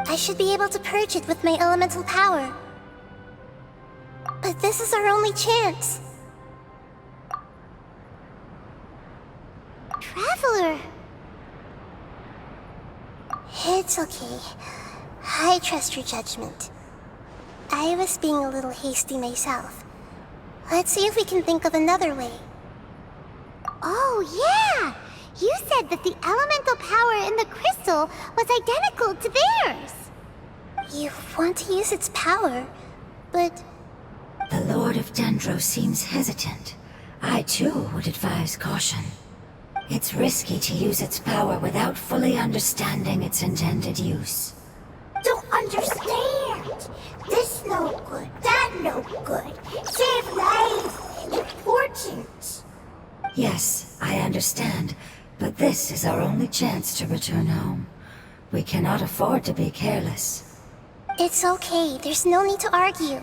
Speaker 2: I should be able to purge it with my elemental power. But this is our only chance.
Speaker 1: Traveler!
Speaker 2: It's okay. I trust your judgment. I was being a little hasty myself. Let's see if we can think of another way.
Speaker 1: Oh yeah! You said that the elemental power in the crystal was identical to theirs!
Speaker 2: You want to use its power, but...
Speaker 4: The Lord of Dendro seems hesitant. I too would advise caution. It's risky to use its power without fully understanding its intended use.
Speaker 7: Don't understand. This no good, that no good. Save lives. Important.
Speaker 4: Yes, I understand, but this is our only chance to return home. We cannot afford to be careless.
Speaker 2: It's okay, there's no need to argue.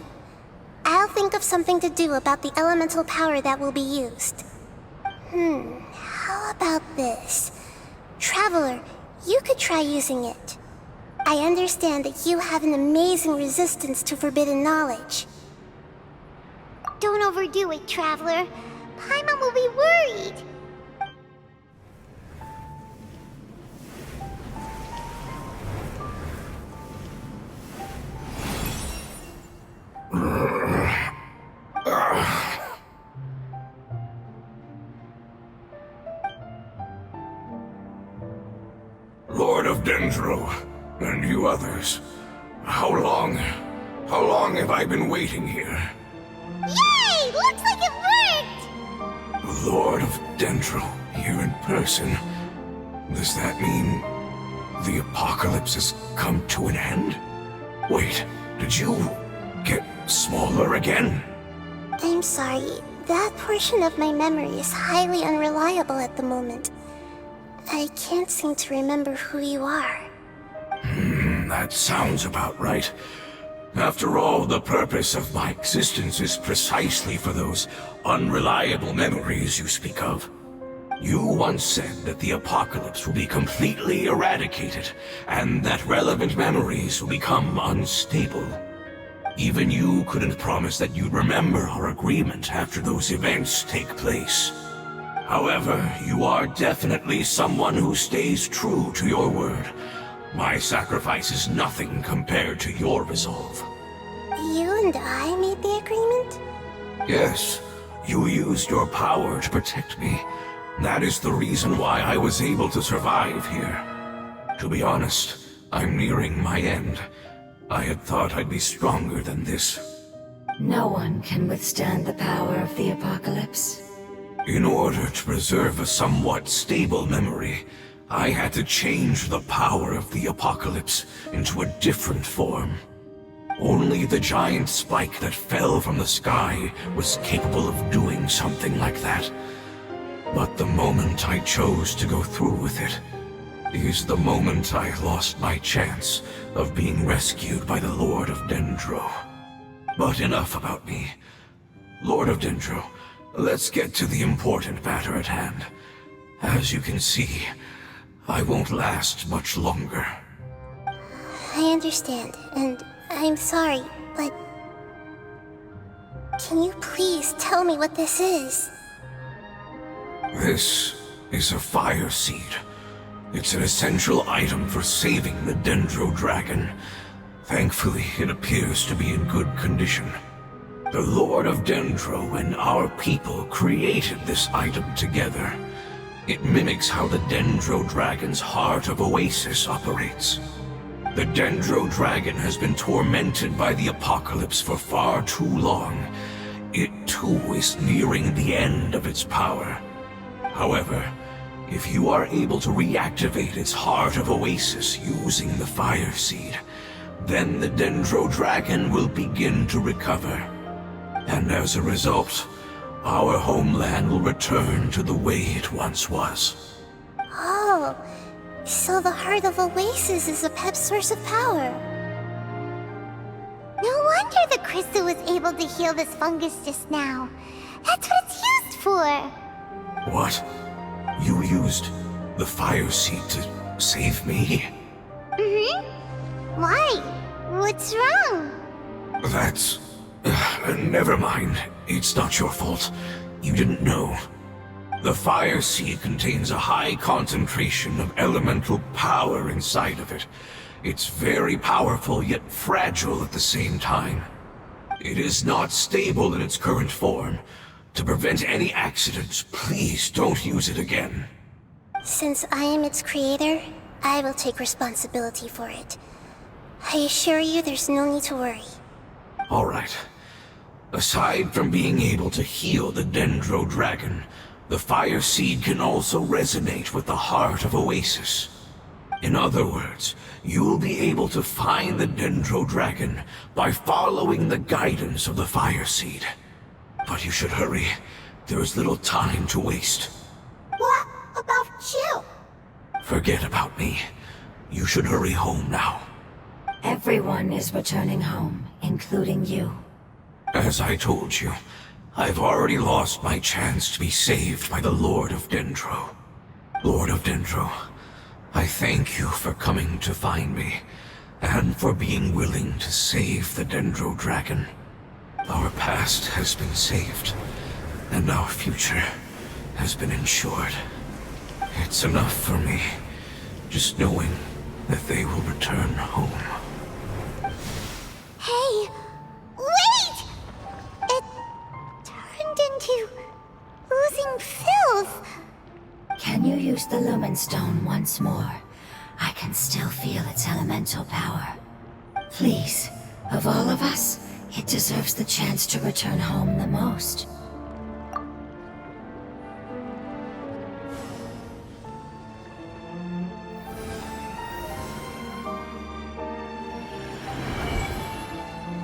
Speaker 2: I'll think of something to do about the elemental power that will be used. How about this? Traveler, you could try using it. I understand that you have an amazing resistance to forbidden knowledge.
Speaker 1: Don't overdo it, Traveler. Paimon will be worried.
Speaker 5: Lord of Dendro, and you others. How long have I been waiting here?
Speaker 1: Yay! Looks like it worked!
Speaker 5: Lord of Dendro, here in person. Does that mean the apocalypse has come to an end? Wait, did you get smaller again?
Speaker 2: I'm sorry, that portion of my memory is highly unreliable at the moment. I can't seem to remember who you are.
Speaker 5: That sounds about right. After all, the purpose of my existence is precisely for those unreliable memories you speak of. You once said that the apocalypse will be completely eradicated, and that relevant memories will become unstable. Even you couldn't promise that you'd remember our agreement after those events take place. However, you are definitely someone who stays true to your word. My sacrifice is nothing compared to your resolve.
Speaker 2: You and I made the agreement?
Speaker 5: Yes, you used your power to protect me. That is the reason why I was able to survive here. To be honest, I'm nearing my end. I had thought I'd be stronger than this.
Speaker 4: No one can withstand the power of the apocalypse.
Speaker 5: In order to preserve a somewhat stable memory, I had to change the power of the apocalypse into a different form. Only the giant spike that fell from the sky was capable of doing something like that. But the moment I chose to go through with it is the moment I lost my chance of being rescued by the Lord of Dendro. But enough about me. Lord of Dendro, let's get to the important matter at hand. As you can see, I won't last much longer.
Speaker 2: I understand, and I'm sorry, but... Can you please tell me what this is?
Speaker 5: This is a fire seed. It's an essential item for saving the Dendro Dragon. Thankfully, it appears to be in good condition. The Lord of Dendro and our people created this item together. It mimics how the Dendro Dragon's Heart of Oasis operates. The Dendro Dragon has been tormented by the apocalypse for far too long. It too is nearing the end of its power. However, if you are able to reactivate its Heart of Oasis using the Fire Seed, then the Dendro Dragon will begin to recover. And as a result, our homeland will return to the way it once was.
Speaker 2: Oh, so the Heart of Oasis is a pep source of power.
Speaker 1: No wonder the crystal was able to heal this fungus just now. That's what it's used for.
Speaker 5: What? You used the Fire Seed to save me?
Speaker 1: Mm-hmm. Why? What's wrong?
Speaker 5: That's... never mind. It's not your fault. You didn't know. The Fire Seed contains a high concentration of elemental power inside of it. It's very powerful, yet fragile at the same time. It is not stable in its current form. To prevent any accidents, please don't use it again.
Speaker 2: Since I am its creator, I will take responsibility for it. I assure you there's no need to worry.
Speaker 5: All right. Aside from being able to heal the Dendro Dragon, the Fire Seed can also resonate with the Heart of Oasis. In other words, you'll be able to find the Dendro Dragon by following the guidance of the Fire Seed. But you should hurry. There is little time to waste.
Speaker 7: What about you?
Speaker 5: Forget about me. You should hurry home now.
Speaker 4: Everyone is returning home, including you.
Speaker 5: As I told you, I've already lost my chance to be saved by the Lord of Dendro. Lord of Dendro, I thank you for coming to find me, and for being willing to save the Dendro Dragon. Our past has been saved, and our future has been ensured. It's enough for me, just knowing that they will return home.
Speaker 1: Hey, wait! It turned into oozing filth.
Speaker 4: Can you use the Lumen Stone once more? I can still feel its elemental power. Please, of all of us, it deserves the chance to return home the most.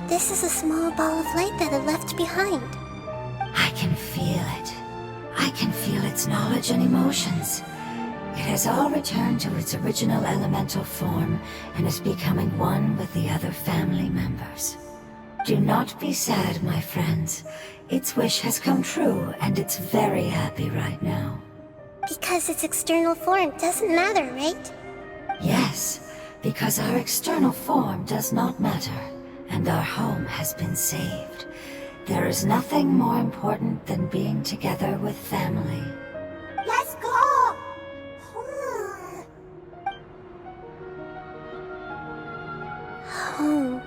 Speaker 2: This is a small ball of light that it left behind.
Speaker 4: I can feel it. I can feel its knowledge and emotions. It has all returned to its original elemental form and is becoming one with the other family members. Do not be sad, my friends. Its wish has come true, and it's very happy right now.
Speaker 2: Because its external form doesn't matter, right?
Speaker 4: Yes, because our external form does not matter, and our home has been saved. There is nothing more important than being together with family.
Speaker 7: Let's go!
Speaker 2: Home.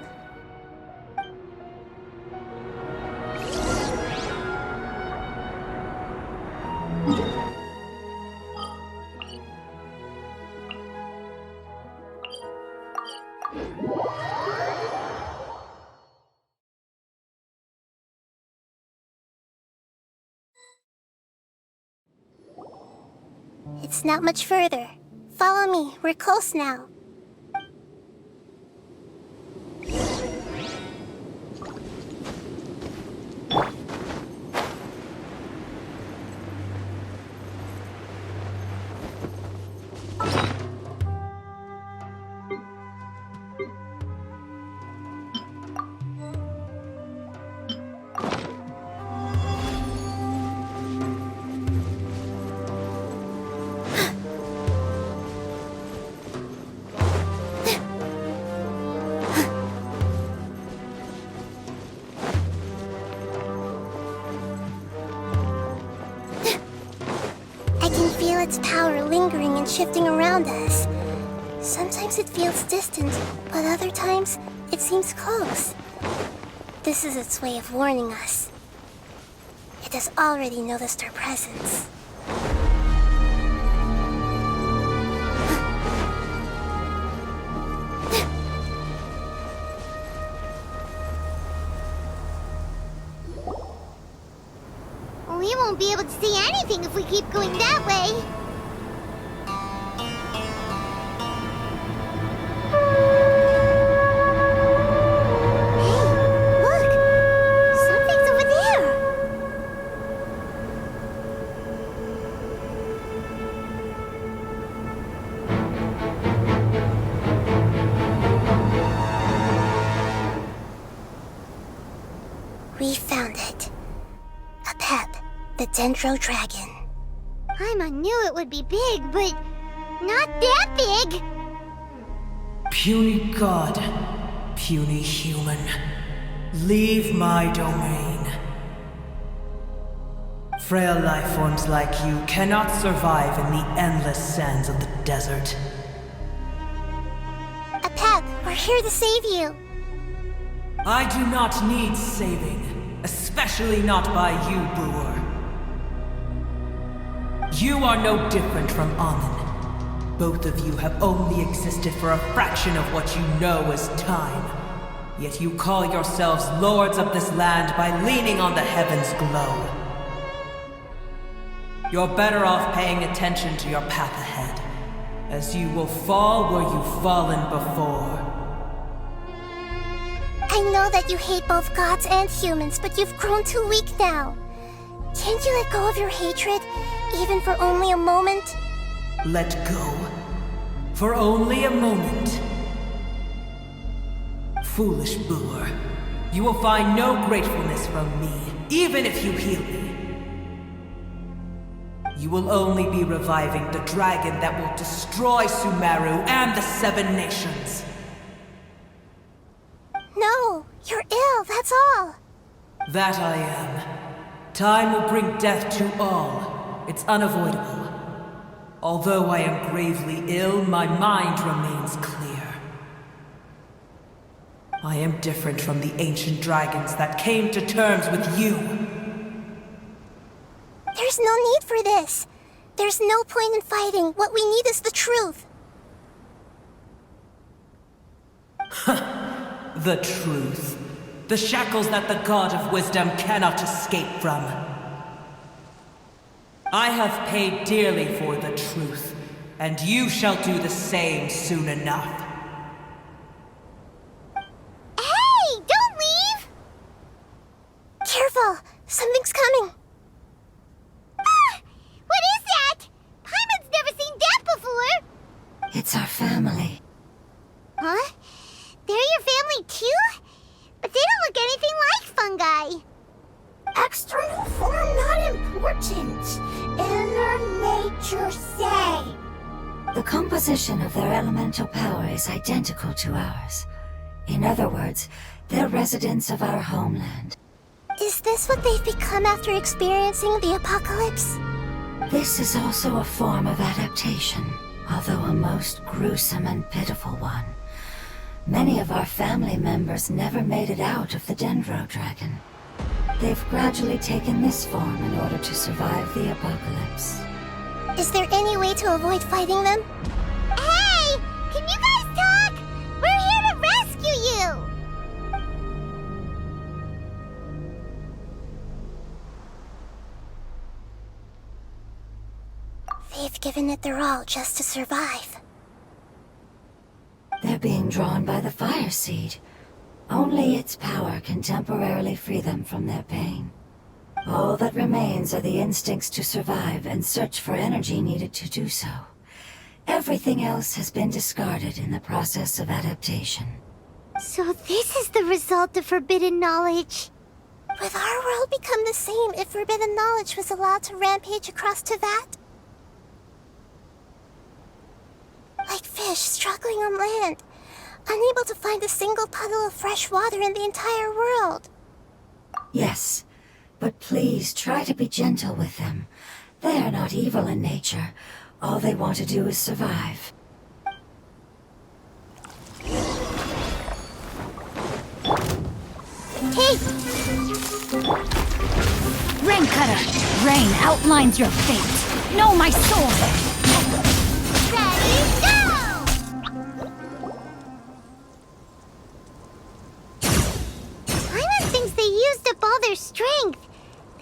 Speaker 2: It's not much further. Follow me, we're close now. its power lingering and shifting around us. Sometimes it feels distant, but other times it seems close. This is its way of warning us. It has already noticed our presence.
Speaker 1: We won't be able to see anything if we keep going that way. Hey, look! Something's over there!
Speaker 2: We found it. A pep, the Dendro Dragon.
Speaker 1: Paimon knew it would be big, but not that big!
Speaker 8: Puny god, puny human, leave my domain. Frail life forms like you cannot survive in the endless sands of the desert.
Speaker 2: A pep, we're here to save you.
Speaker 8: I do not need saving, especially not by you, Brewer. You are no different from Amun. Both of you have only existed for a fraction of what you know as time. Yet you call yourselves lords of this land by leaning on the heavens' glow. You're better off paying attention to your path ahead, as you will fall where you've fallen before.
Speaker 2: I know that you hate both gods and humans, but you've grown too weak now. Can't you let go of your hatred, even for only a moment?
Speaker 8: Let go. For only a moment. Foolish Brewer. You will find no gratefulness from me, even if you heal me. You will only be reviving the dragon that will destroy Sumeru and the Seven Nations.
Speaker 2: No, you're ill, that's all.
Speaker 8: That I am. Time will bring death to all. It's unavoidable. Although I am gravely ill, my mind remains clear. I am different from the ancient dragons that came to terms with you.
Speaker 2: There's no need for this. There's no point in fighting. What we need is the truth.
Speaker 8: The truth. The shackles that the God of Wisdom cannot escape from. I have paid dearly for the truth, and you shall do the same soon enough.
Speaker 1: Hey! Don't leave!
Speaker 2: Careful! Something's coming!
Speaker 1: Ah! What is that? Paimon's never seen that before!
Speaker 4: It's our family.
Speaker 1: Huh? They're your family too? But they don't look anything like fungi.
Speaker 7: External form not important. Inner nature say.
Speaker 4: The composition of their elemental power is identical to ours. In other words, they're residents of our homeland.
Speaker 2: Is this what they've become after experiencing the apocalypse?
Speaker 4: This is also a form of adaptation, although a most gruesome and pitiful one. Many of our family members never made it out of the Dendro Dragon. They've gradually taken this form in order to survive the apocalypse.
Speaker 2: Is there any way to avoid fighting them?
Speaker 1: Hey! Can you guys talk? We're here to rescue you!
Speaker 2: They've given it their all just to survive.
Speaker 4: They're being drawn by the fire seed. Only its power can temporarily free them from their pain. All that remains are the instincts to survive and search for energy needed to do so. Everything else has been discarded in the process of adaptation.
Speaker 1: So this is the result of forbidden knowledge.
Speaker 2: Would our world become the same if forbidden knowledge was allowed to rampage across Tevat? Like fish struggling on land, unable to find a single puddle of fresh water in the entire world.
Speaker 4: Yes, but please try to be gentle with them. They are not evil in nature. All they want to do is survive.
Speaker 1: Hey!
Speaker 6: Rain Cutter! Rain outlines your fate! Know my sword!
Speaker 1: Ready, go! Paimon thinks they used up all their strength.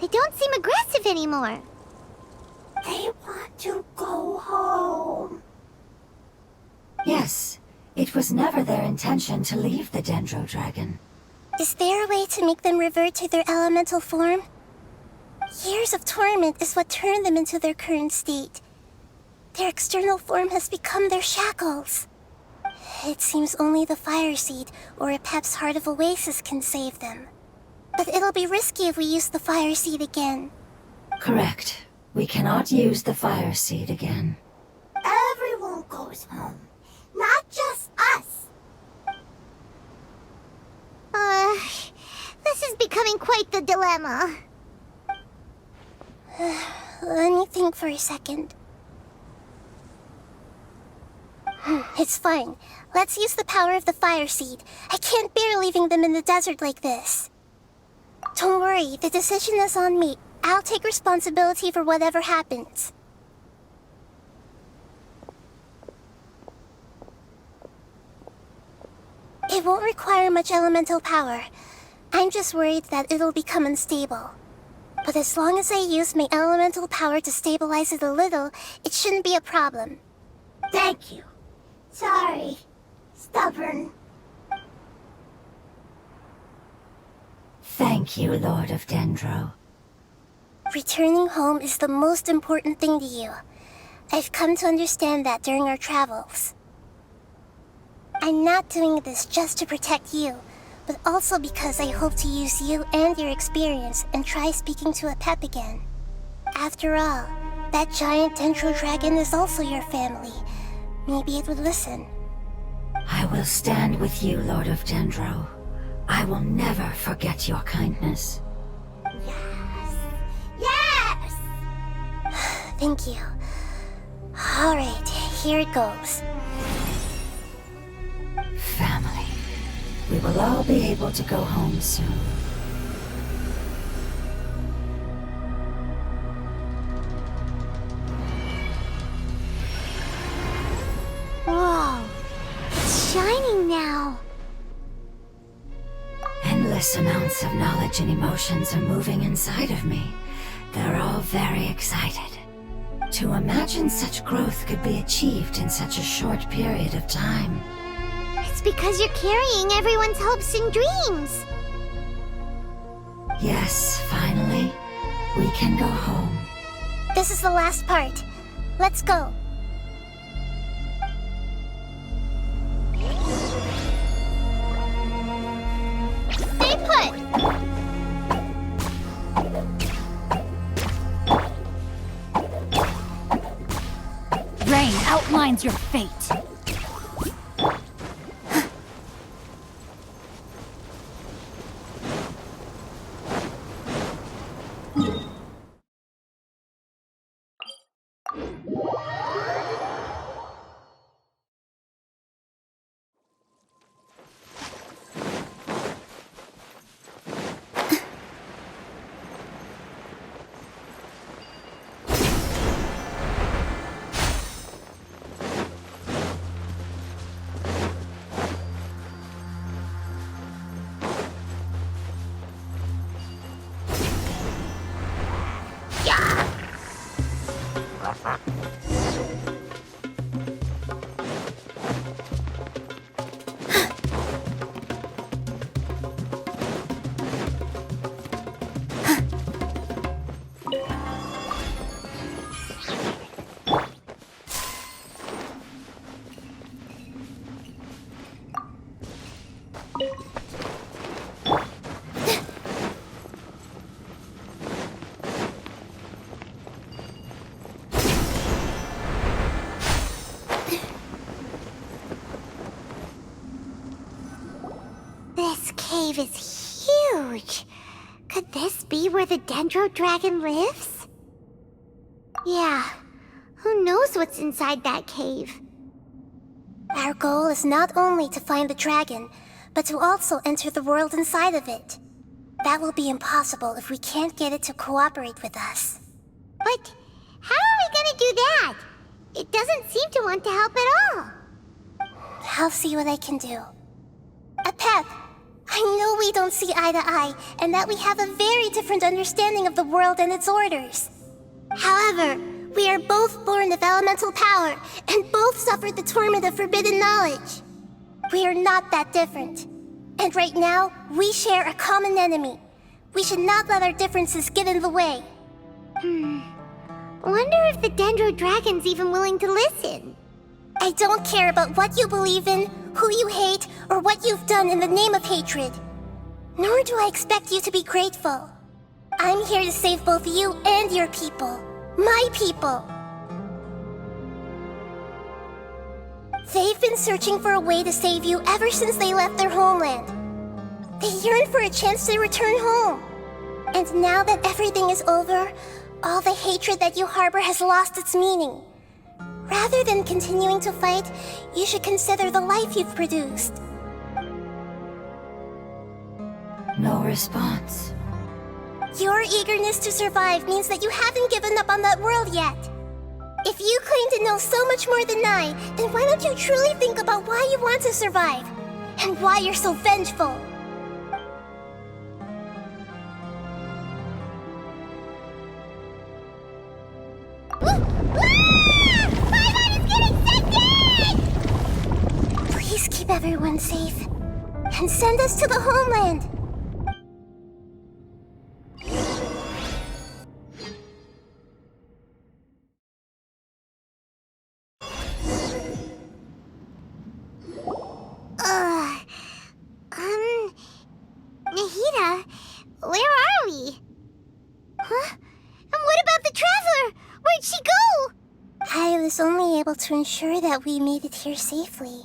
Speaker 1: They don't seem aggressive anymore.
Speaker 7: They want to go home.
Speaker 4: Yes, it was never their intention to leave the Dendro Dragon.
Speaker 2: Is there a way to make them revert to their elemental form? Years of torment is what turned them into their current state. Their external form has become their shackles. It seems only the Fire Seed or Epep's Heart of Oasis can save them. But it'll be risky if we use the Fire Seed again.
Speaker 4: Correct. We cannot use the Fire Seed again.
Speaker 7: Everyone goes home, not just us.
Speaker 1: This is becoming quite the dilemma.
Speaker 2: Let me think for a second. It's fine. Let's use the power of the Fire Seed. I can't bear leaving them in the desert like this. Don't worry, the decision is on me. I'll take responsibility for whatever happens. It won't require much elemental power. I'm just worried that it'll become unstable. But as long as I use my elemental power to stabilize it a little, it shouldn't be a problem.
Speaker 7: Thank you. Sorry. Stubborn.
Speaker 4: Thank you, Lord of Dendro.
Speaker 2: Returning home is the most important thing to you. I've come to understand that during our travels. I'm not doing this just to protect you, but also because I hope to use you and your experience and try speaking to Epep again. After all, that giant Dendro Dragon is also your family. Maybe it would listen.
Speaker 4: I will stand with you, Lord of Dendro. I will never forget your kindness.
Speaker 7: Yes!
Speaker 2: Thank you. Alright, here it goes.
Speaker 4: Family. We will all be able to go home soon.
Speaker 1: Whoa, it's shining now.
Speaker 4: Endless amounts of knowledge and emotions are moving inside of me. They're all very excited. To imagine such growth could be achieved in such a short period of time.
Speaker 1: It's because you're carrying everyone's hopes and dreams.
Speaker 4: Yes, finally, we can go home.
Speaker 2: This is the last part. Let's go.
Speaker 1: Stay put.
Speaker 6: Rain outlines your fate.
Speaker 1: This cave is huge. Could this be where the Dendro Dragon lives? Yeah, who knows what's inside that cave?
Speaker 2: Our goal is not only to find the dragon, but to also enter the world inside of it. That will be impossible if we can't get it to cooperate with us.
Speaker 1: But how are we gonna do that? It doesn't seem to want to help at all.
Speaker 2: I'll see what I can do. Pep, I know we don't see eye to eye, and that we have a very different understanding of the world and its orders. However, we are both born of elemental power, and both suffered the torment of forbidden knowledge. We are not that different. And right now, we share a common enemy. We should not let our differences get in the way.
Speaker 1: Wonder if the Dendro Dragon's even willing to listen.
Speaker 2: I don't care about what you believe in, who you hate, or what you've done in the name of hatred. Nor do I expect you to be grateful. I'm here to save both you and your people. My people. They've been searching for a way to save you ever since they left their homeland. They yearn for a chance to return home. And now that everything is over, all the hatred that you harbor has lost its meaning. Rather than continuing to fight, you should consider the life you've produced.
Speaker 4: No response.
Speaker 2: Your eagerness to survive means that you haven't given up on that world yet. If you claim to know so much more than I, then why don't you truly think about why you want to survive? And why you're so vengeful? Please keep everyone safe. And send us to the homeland.
Speaker 1: Nahida, where are we? Huh? And what about the Traveler? Where'd she go?
Speaker 2: I was only able to ensure that we made it here safely.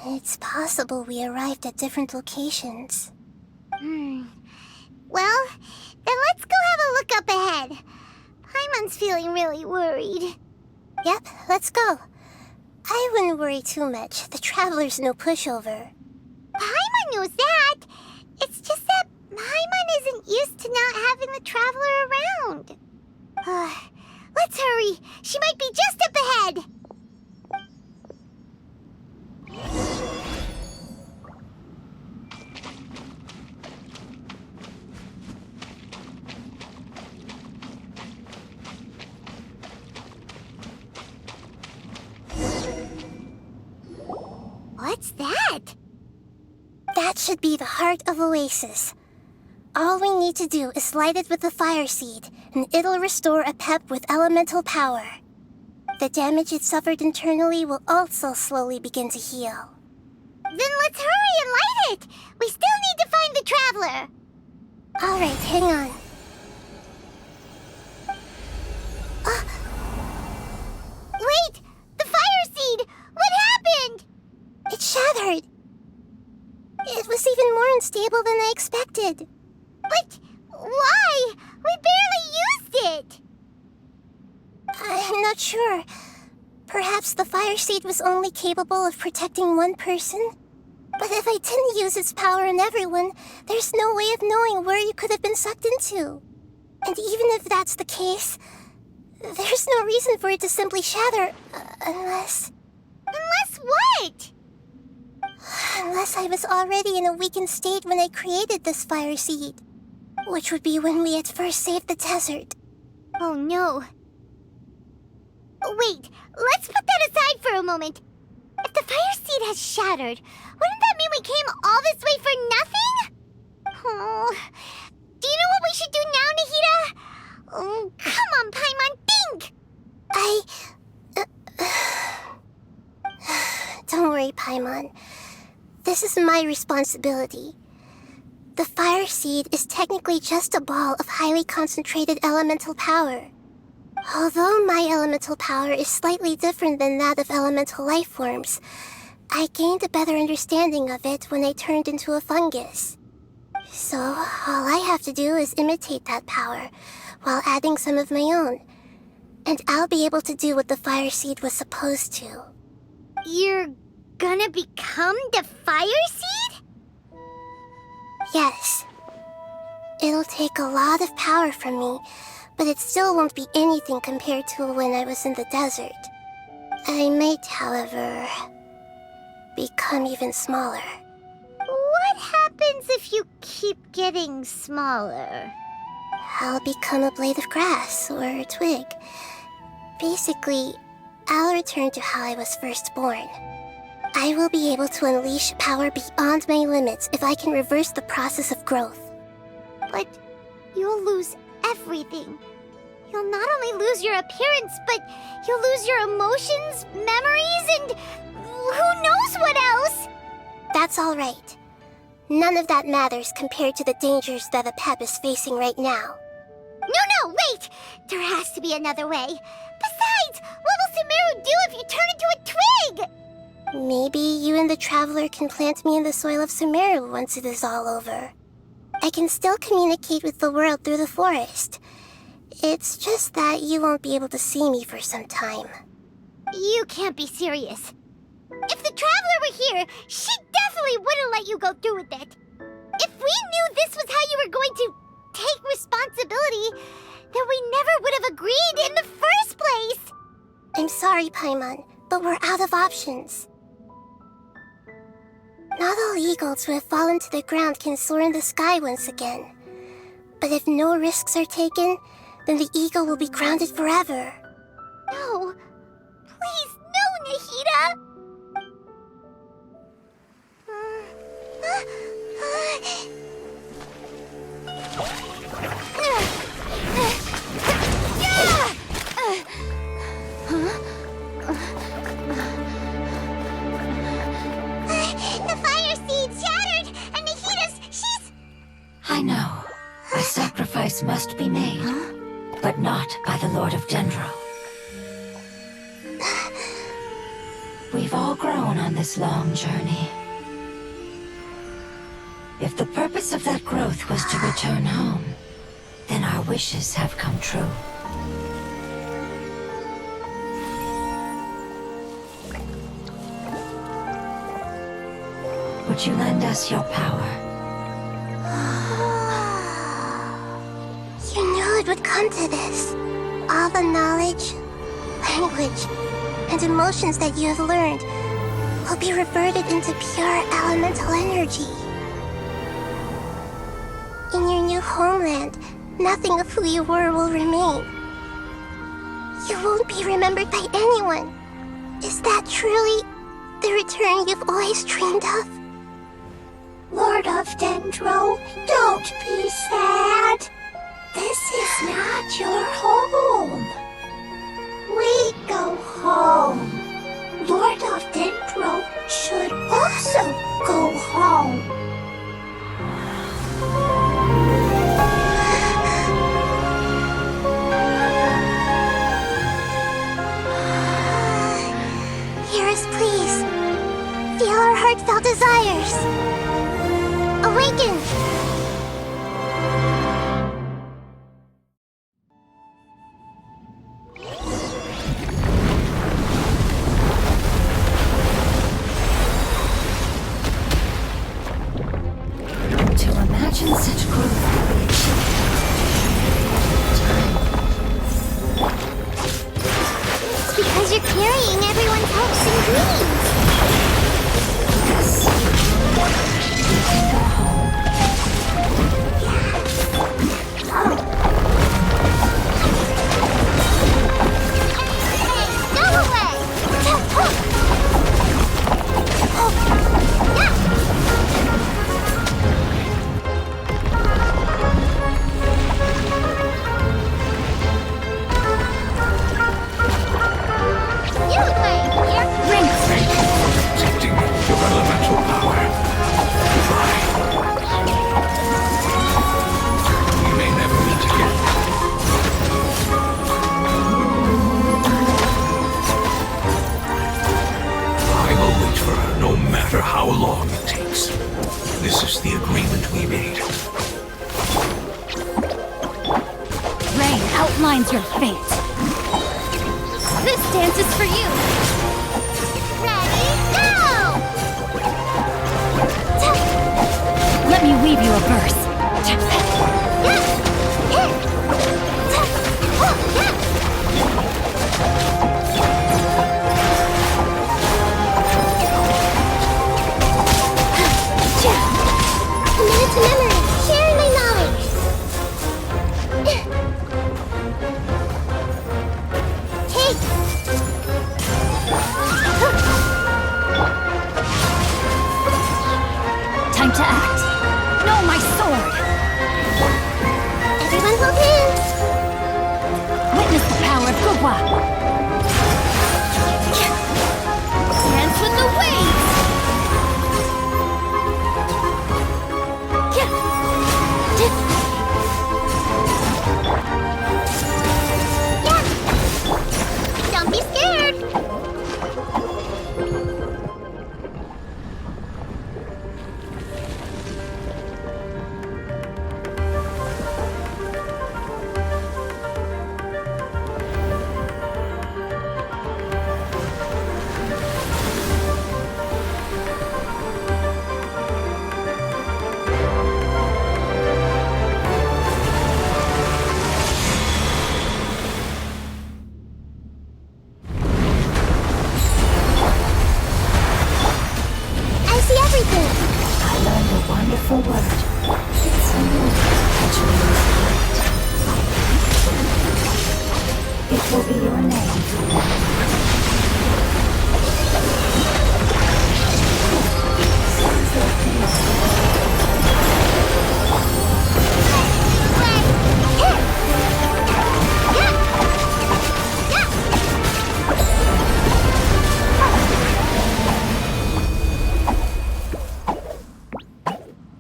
Speaker 2: It's possible we arrived at different locations.
Speaker 1: Well, then let's go have a look up ahead. Paimon's feeling really worried.
Speaker 2: Yep, let's go. I wouldn't worry too much. The Traveler's no pushover.
Speaker 1: Paimon knows that. It's just that Paimon isn't used to not having the Traveler around. Let's hurry. She might be just up ahead. What's that?
Speaker 2: That should be the heart of Oasis. All we need to do is light it with the fire seed, and it'll restore a pep with elemental power. The damage it suffered internally will also slowly begin to heal.
Speaker 1: Then let's hurry and light it! We still need to find the Traveler!
Speaker 2: Alright, hang on.
Speaker 1: Wait! The fire seed! What happened?
Speaker 2: It shattered! It was even more unstable than I expected.
Speaker 1: But why? We barely used it!
Speaker 2: I'm not sure. Perhaps the fire seed was only capable of protecting one person? But if I didn't use its power on everyone, there's no way of knowing where you could have been sucked into. And even if that's the case, there's no reason for it to simply shatter, unless...
Speaker 1: Unless what?
Speaker 2: Unless I was already in a weakened state when I created this fire seed. Which would be when we had first saved the desert.
Speaker 1: Oh no. Wait, let's put that aside for a moment. If the fire seed has shattered, wouldn't that mean we came all this way for nothing? Oh, do you know what we should do now, Nahida? Oh, come on, Paimon, think!
Speaker 2: Don't worry, Paimon. This is my responsibility. The fire seed is technically just a ball of highly concentrated elemental power. Although my elemental power is slightly different than that of elemental life forms, I gained a better understanding of it when I turned into a fungus. So, all I have to do is imitate that power, while adding some of my own. And I'll be able to do what the fire seed was supposed to.
Speaker 1: You're gonna become the fire seed?
Speaker 2: Yes. It'll take a lot of power from me, but it still won't be anything compared to when I was in the desert. I might, however, become even smaller.
Speaker 1: What happens if you keep getting smaller?
Speaker 2: I'll become a blade of grass or a twig. Basically, I'll return to how I was first born. I will be able to unleash power beyond my limits if I can reverse the process of growth.
Speaker 1: But you'll lose everything. You'll not only lose your appearance, but you'll lose your emotions, memories, and who knows what else?
Speaker 2: That's all right. None of that matters compared to the dangers that the Pep is facing right now.
Speaker 1: No, wait! There has to be another way. Besides, what will Sumeru do if you turn into a twig?
Speaker 2: Maybe you and the Traveler can plant me in the soil of Sumeru once it is all over. I can still communicate with the world through the forest. It's just that you won't be able to see me for some time.
Speaker 1: You can't be serious. If the Traveler were here, she definitely wouldn't let you go through with it. If we knew this was how you were going to take responsibility, then we never would have agreed in the first place.
Speaker 2: I'm sorry, Paimon, but we're out of options. Not all eagles who have fallen to the ground can soar in the sky once again. But if no risks are taken, then the eagle will be grounded forever.
Speaker 1: No. Please, no, Nahida! The fire seed shattered, and she's...
Speaker 4: I know. A sacrifice must be made, but not by the Lord of Dendro. We've all grown on this long journey. If the purpose of that growth was to return home, then our wishes have come true. Would you lend us your power?
Speaker 2: You knew it would come to this. All the knowledge, language, and emotions that you have learned will be reverted into pure elemental energy. In your new homeland, nothing of who you were will remain. You won't be remembered by anyone. Is that truly the return you've always dreamed of?
Speaker 7: Lord of Dendro, don't be sad. This is not your home. We go home. Lord of Dendro should also go home.
Speaker 2: Hear us, please. Feel our heartfelt desires. Awaken!
Speaker 4: To imagine such growth could be achieved
Speaker 1: It's because you're carrying everyone's hopes and dreams.
Speaker 4: yes, we can go home.
Speaker 1: Hey, go away! You wait here!
Speaker 5: Thank you for protecting your elemental power. Goodbye. We may never meet again. I will wait for her no matter how long it takes. This is the agreement we made.
Speaker 6: Rain outlines your fate. This dance is for you.
Speaker 1: Ready, go!
Speaker 6: Let me weave you a verse.
Speaker 2: Minute to memory, sharing my knowledge.
Speaker 1: Hey!
Speaker 6: Time to act. No, my sword.
Speaker 2: Everyone hold hands.
Speaker 6: Witness the power of Gugwa. Dance with the waves.
Speaker 1: Don't be scared!
Speaker 2: I see everything.
Speaker 4: I learned a wonderful word. It's a new perpetual light. It will be your name from now on.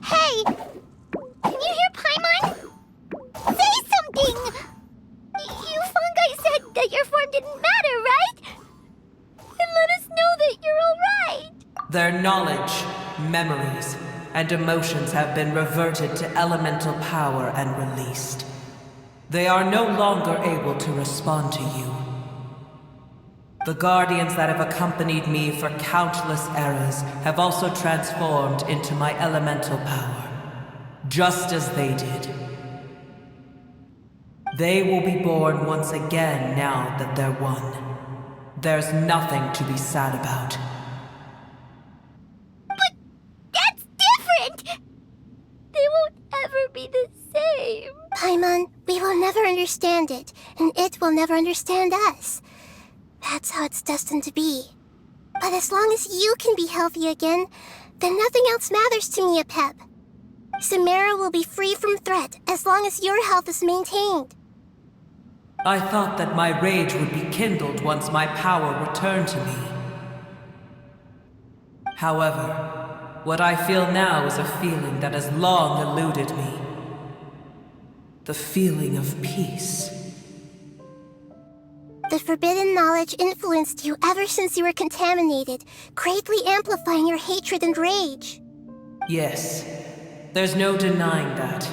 Speaker 1: Hey! Can you hear Paimon? Say something! You fungi said that your form didn't matter, right? Then let us know that you're alright!
Speaker 8: Their knowledge, memories, and emotions have been reverted to elemental power and released. They are no longer able to respond to you. The guardians that have accompanied me for countless eras have also transformed into my elemental power, just as they did. They will be born once again now that they're one. There's nothing to be sad about.
Speaker 1: But that's different! They won't ever be the same.
Speaker 2: Paimon, we will never understand it, and it will never understand us. That's how it's destined to be. But as long as you can be healthy again, then nothing else matters to me, Apep. Samara will be free from threat as long as your health is maintained.
Speaker 8: I thought that my rage would be kindled once my power returned to me. However, what I feel now is a feeling that has long eluded me. The feeling of peace.
Speaker 2: The forbidden knowledge influenced you ever since you were contaminated, greatly amplifying your hatred and rage.
Speaker 8: Yes, there's no denying that.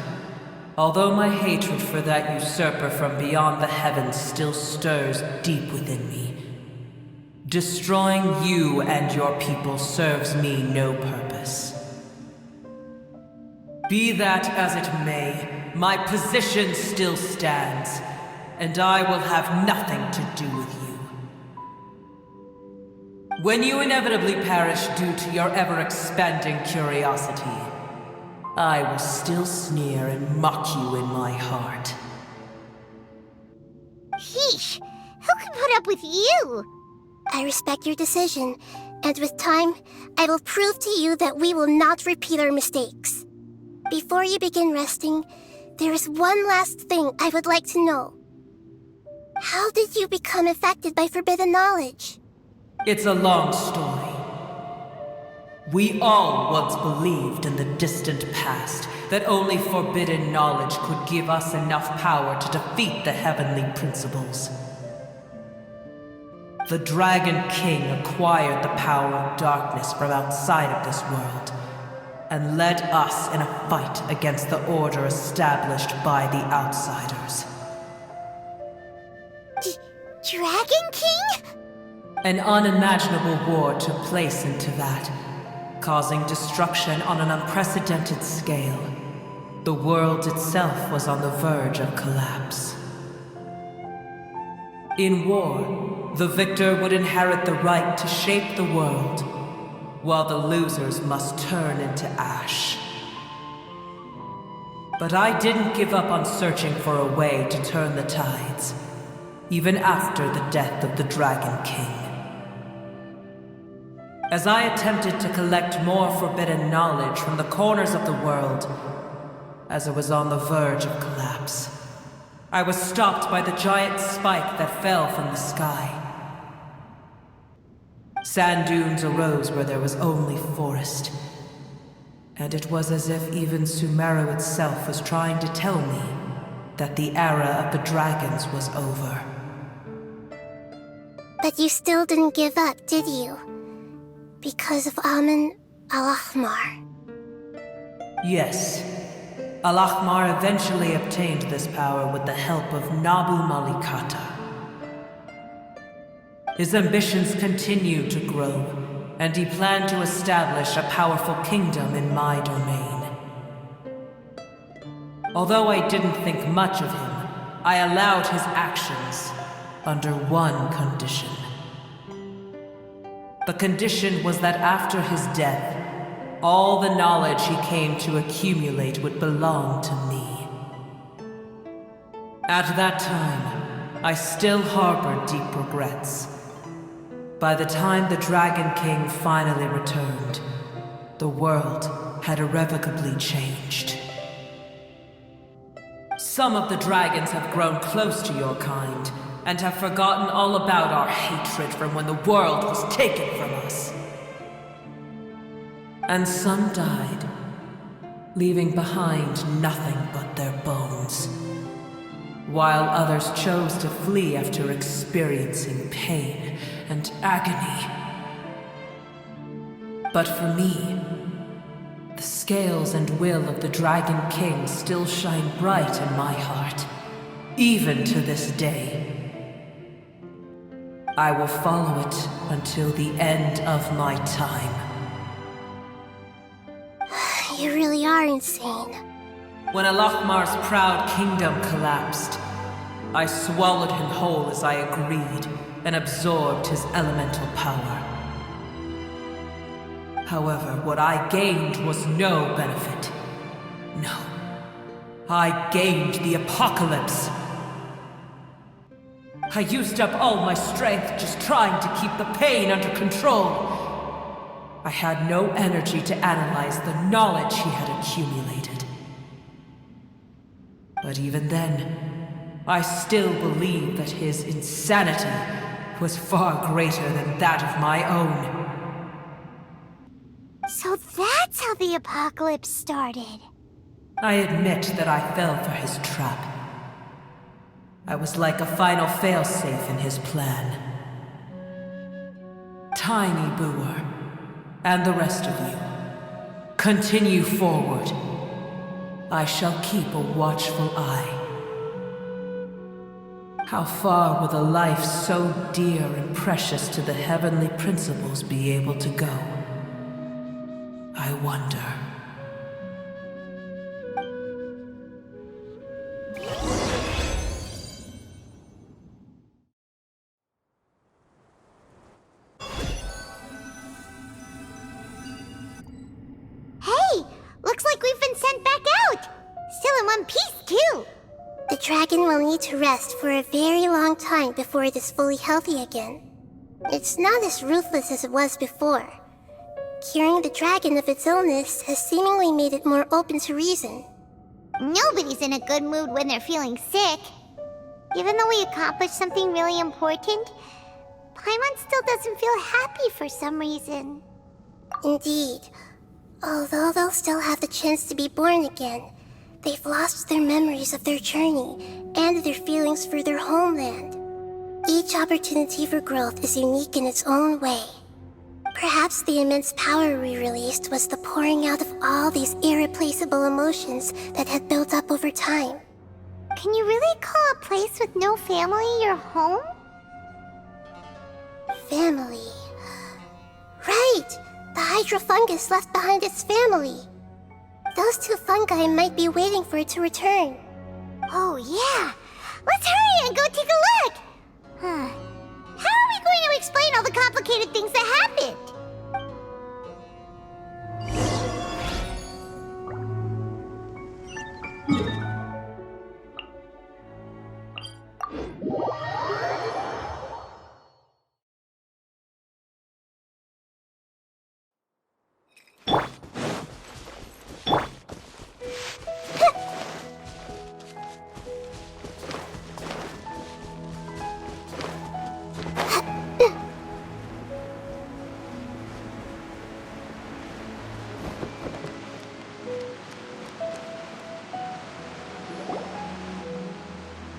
Speaker 8: Although my hatred for that usurper from beyond the heavens still stirs deep within me, destroying you and your people serves me no purpose. Be that as it may, my position still stands, and I will have nothing to do with you. When you inevitably perish due to your ever-expanding curiosity, I will still sneer and mock you in my heart.
Speaker 1: Sheesh, who can put up with you?
Speaker 2: I respect your decision, and with time, I will prove to you that we will not repeat our mistakes. Before you begin resting, there is one last thing I would like to know. How did you become affected by forbidden knowledge?
Speaker 8: It's a long story. We all once believed in the distant past that only forbidden knowledge could give us enough power to defeat the heavenly principles. The Dragon King acquired the power of darkness from outside of this world, and led us in a fight against the order established by the outsiders.
Speaker 1: Dragon King?
Speaker 8: An unimaginable war took place into that, causing destruction on an unprecedented scale. The world itself was on the verge of collapse. In war, the victor would inherit the right to shape the world, while the losers must turn into ash. But I didn't give up on searching for a way to turn the tides, even after the death of the Dragon King. As I attempted to collect more forbidden knowledge from the corners of the world, as it was on the verge of collapse, I was stopped by the giant spike that fell from the sky. Sand dunes arose where there was only forest, and it was as if even Sumeru itself was trying to tell me that the era of the dragons was over.
Speaker 2: But you still didn't give up, did you? Because of Amun Al-Ahmar.
Speaker 8: Yes. Al-Ahmar eventually obtained this power with the help of Nabu Malikata. His ambitions continued to grow, and he planned to establish a powerful kingdom in my domain. Although I didn't think much of him, I allowed his actions under one condition. The condition was that after his death, all the knowledge he came to accumulate would belong to me. At that time, I still harbored deep regrets. By the time the Dragon King finally returned, the world had irrevocably changed. Some of the dragons have grown close to your kind, and have forgotten all about our hatred from when the world was taken from us. And some died, leaving behind nothing but their bones, while others chose to flee after experiencing pain and agony. But for me, the scales and will of the Dragon King still shine bright in my heart, even to this day. I will follow it until the end of my time.
Speaker 2: You really are insane.
Speaker 8: When Al-Ahmar's proud kingdom collapsed, I swallowed him whole as I agreed and absorbed his elemental power. However, what I gained was no benefit. No. I gained the apocalypse. I used up all my strength just trying to keep the pain under control. I had no energy to analyze the knowledge he had accumulated. But even then, I still believed that his insanity was far greater than that of my own.
Speaker 1: So that's how the apocalypse started.
Speaker 8: I admit that I fell for his trap. I was like a final failsafe in his plan. Tiny Booer, and the rest of you, continue forward. I shall keep a watchful eye. How far will a life so dear and precious to the heavenly principles be able to go? I wonder.
Speaker 1: Hey! Looks like we've been sent back out! Still in one piece, too!
Speaker 2: The dragon will need to rest for a very long time before it is fully healthy again. It's not as ruthless as it was before. Curing the dragon of its illness has seemingly made it more open to reason.
Speaker 1: Nobody's in a good mood when they're feeling sick. Even though we accomplished something really important, Paimon still doesn't feel happy for some reason.
Speaker 2: Indeed. Although they'll still have the chance to be born again, they've lost their memories of their journey and their feelings for their homeland. Each opportunity for growth is unique in its own way. Perhaps the immense power we released was the pouring out of all these irreplaceable emotions that had built up over time.
Speaker 1: Can you really call a place with no family your home?
Speaker 2: family. Right! The hydrofungus left behind its family. Those two fungi might be waiting for it to return.
Speaker 1: Oh, yeah. Let's hurry and go take a look. Huh. How are we going to explain all the complicated things that happened?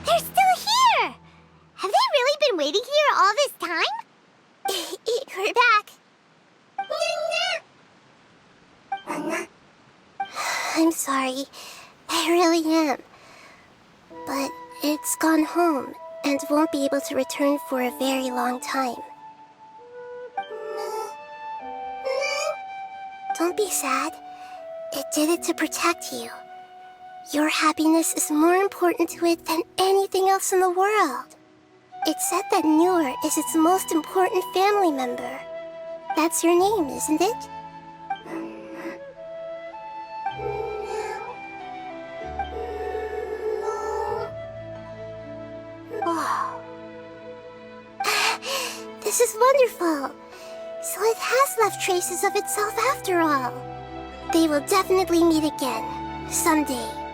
Speaker 1: They're still here! Have they really been waiting here all this time?
Speaker 2: We're back. I'm sorry. I really am. But it's gone home and won't be able to return for a very long time. Don't be sad. It did it to protect you. Your happiness is more important to it than anything else in the world. It's said that Newer is its most important family member. That's your name, isn't it? Oh. This is wonderful. So it has left traces of itself after all. They will definitely meet again, someday.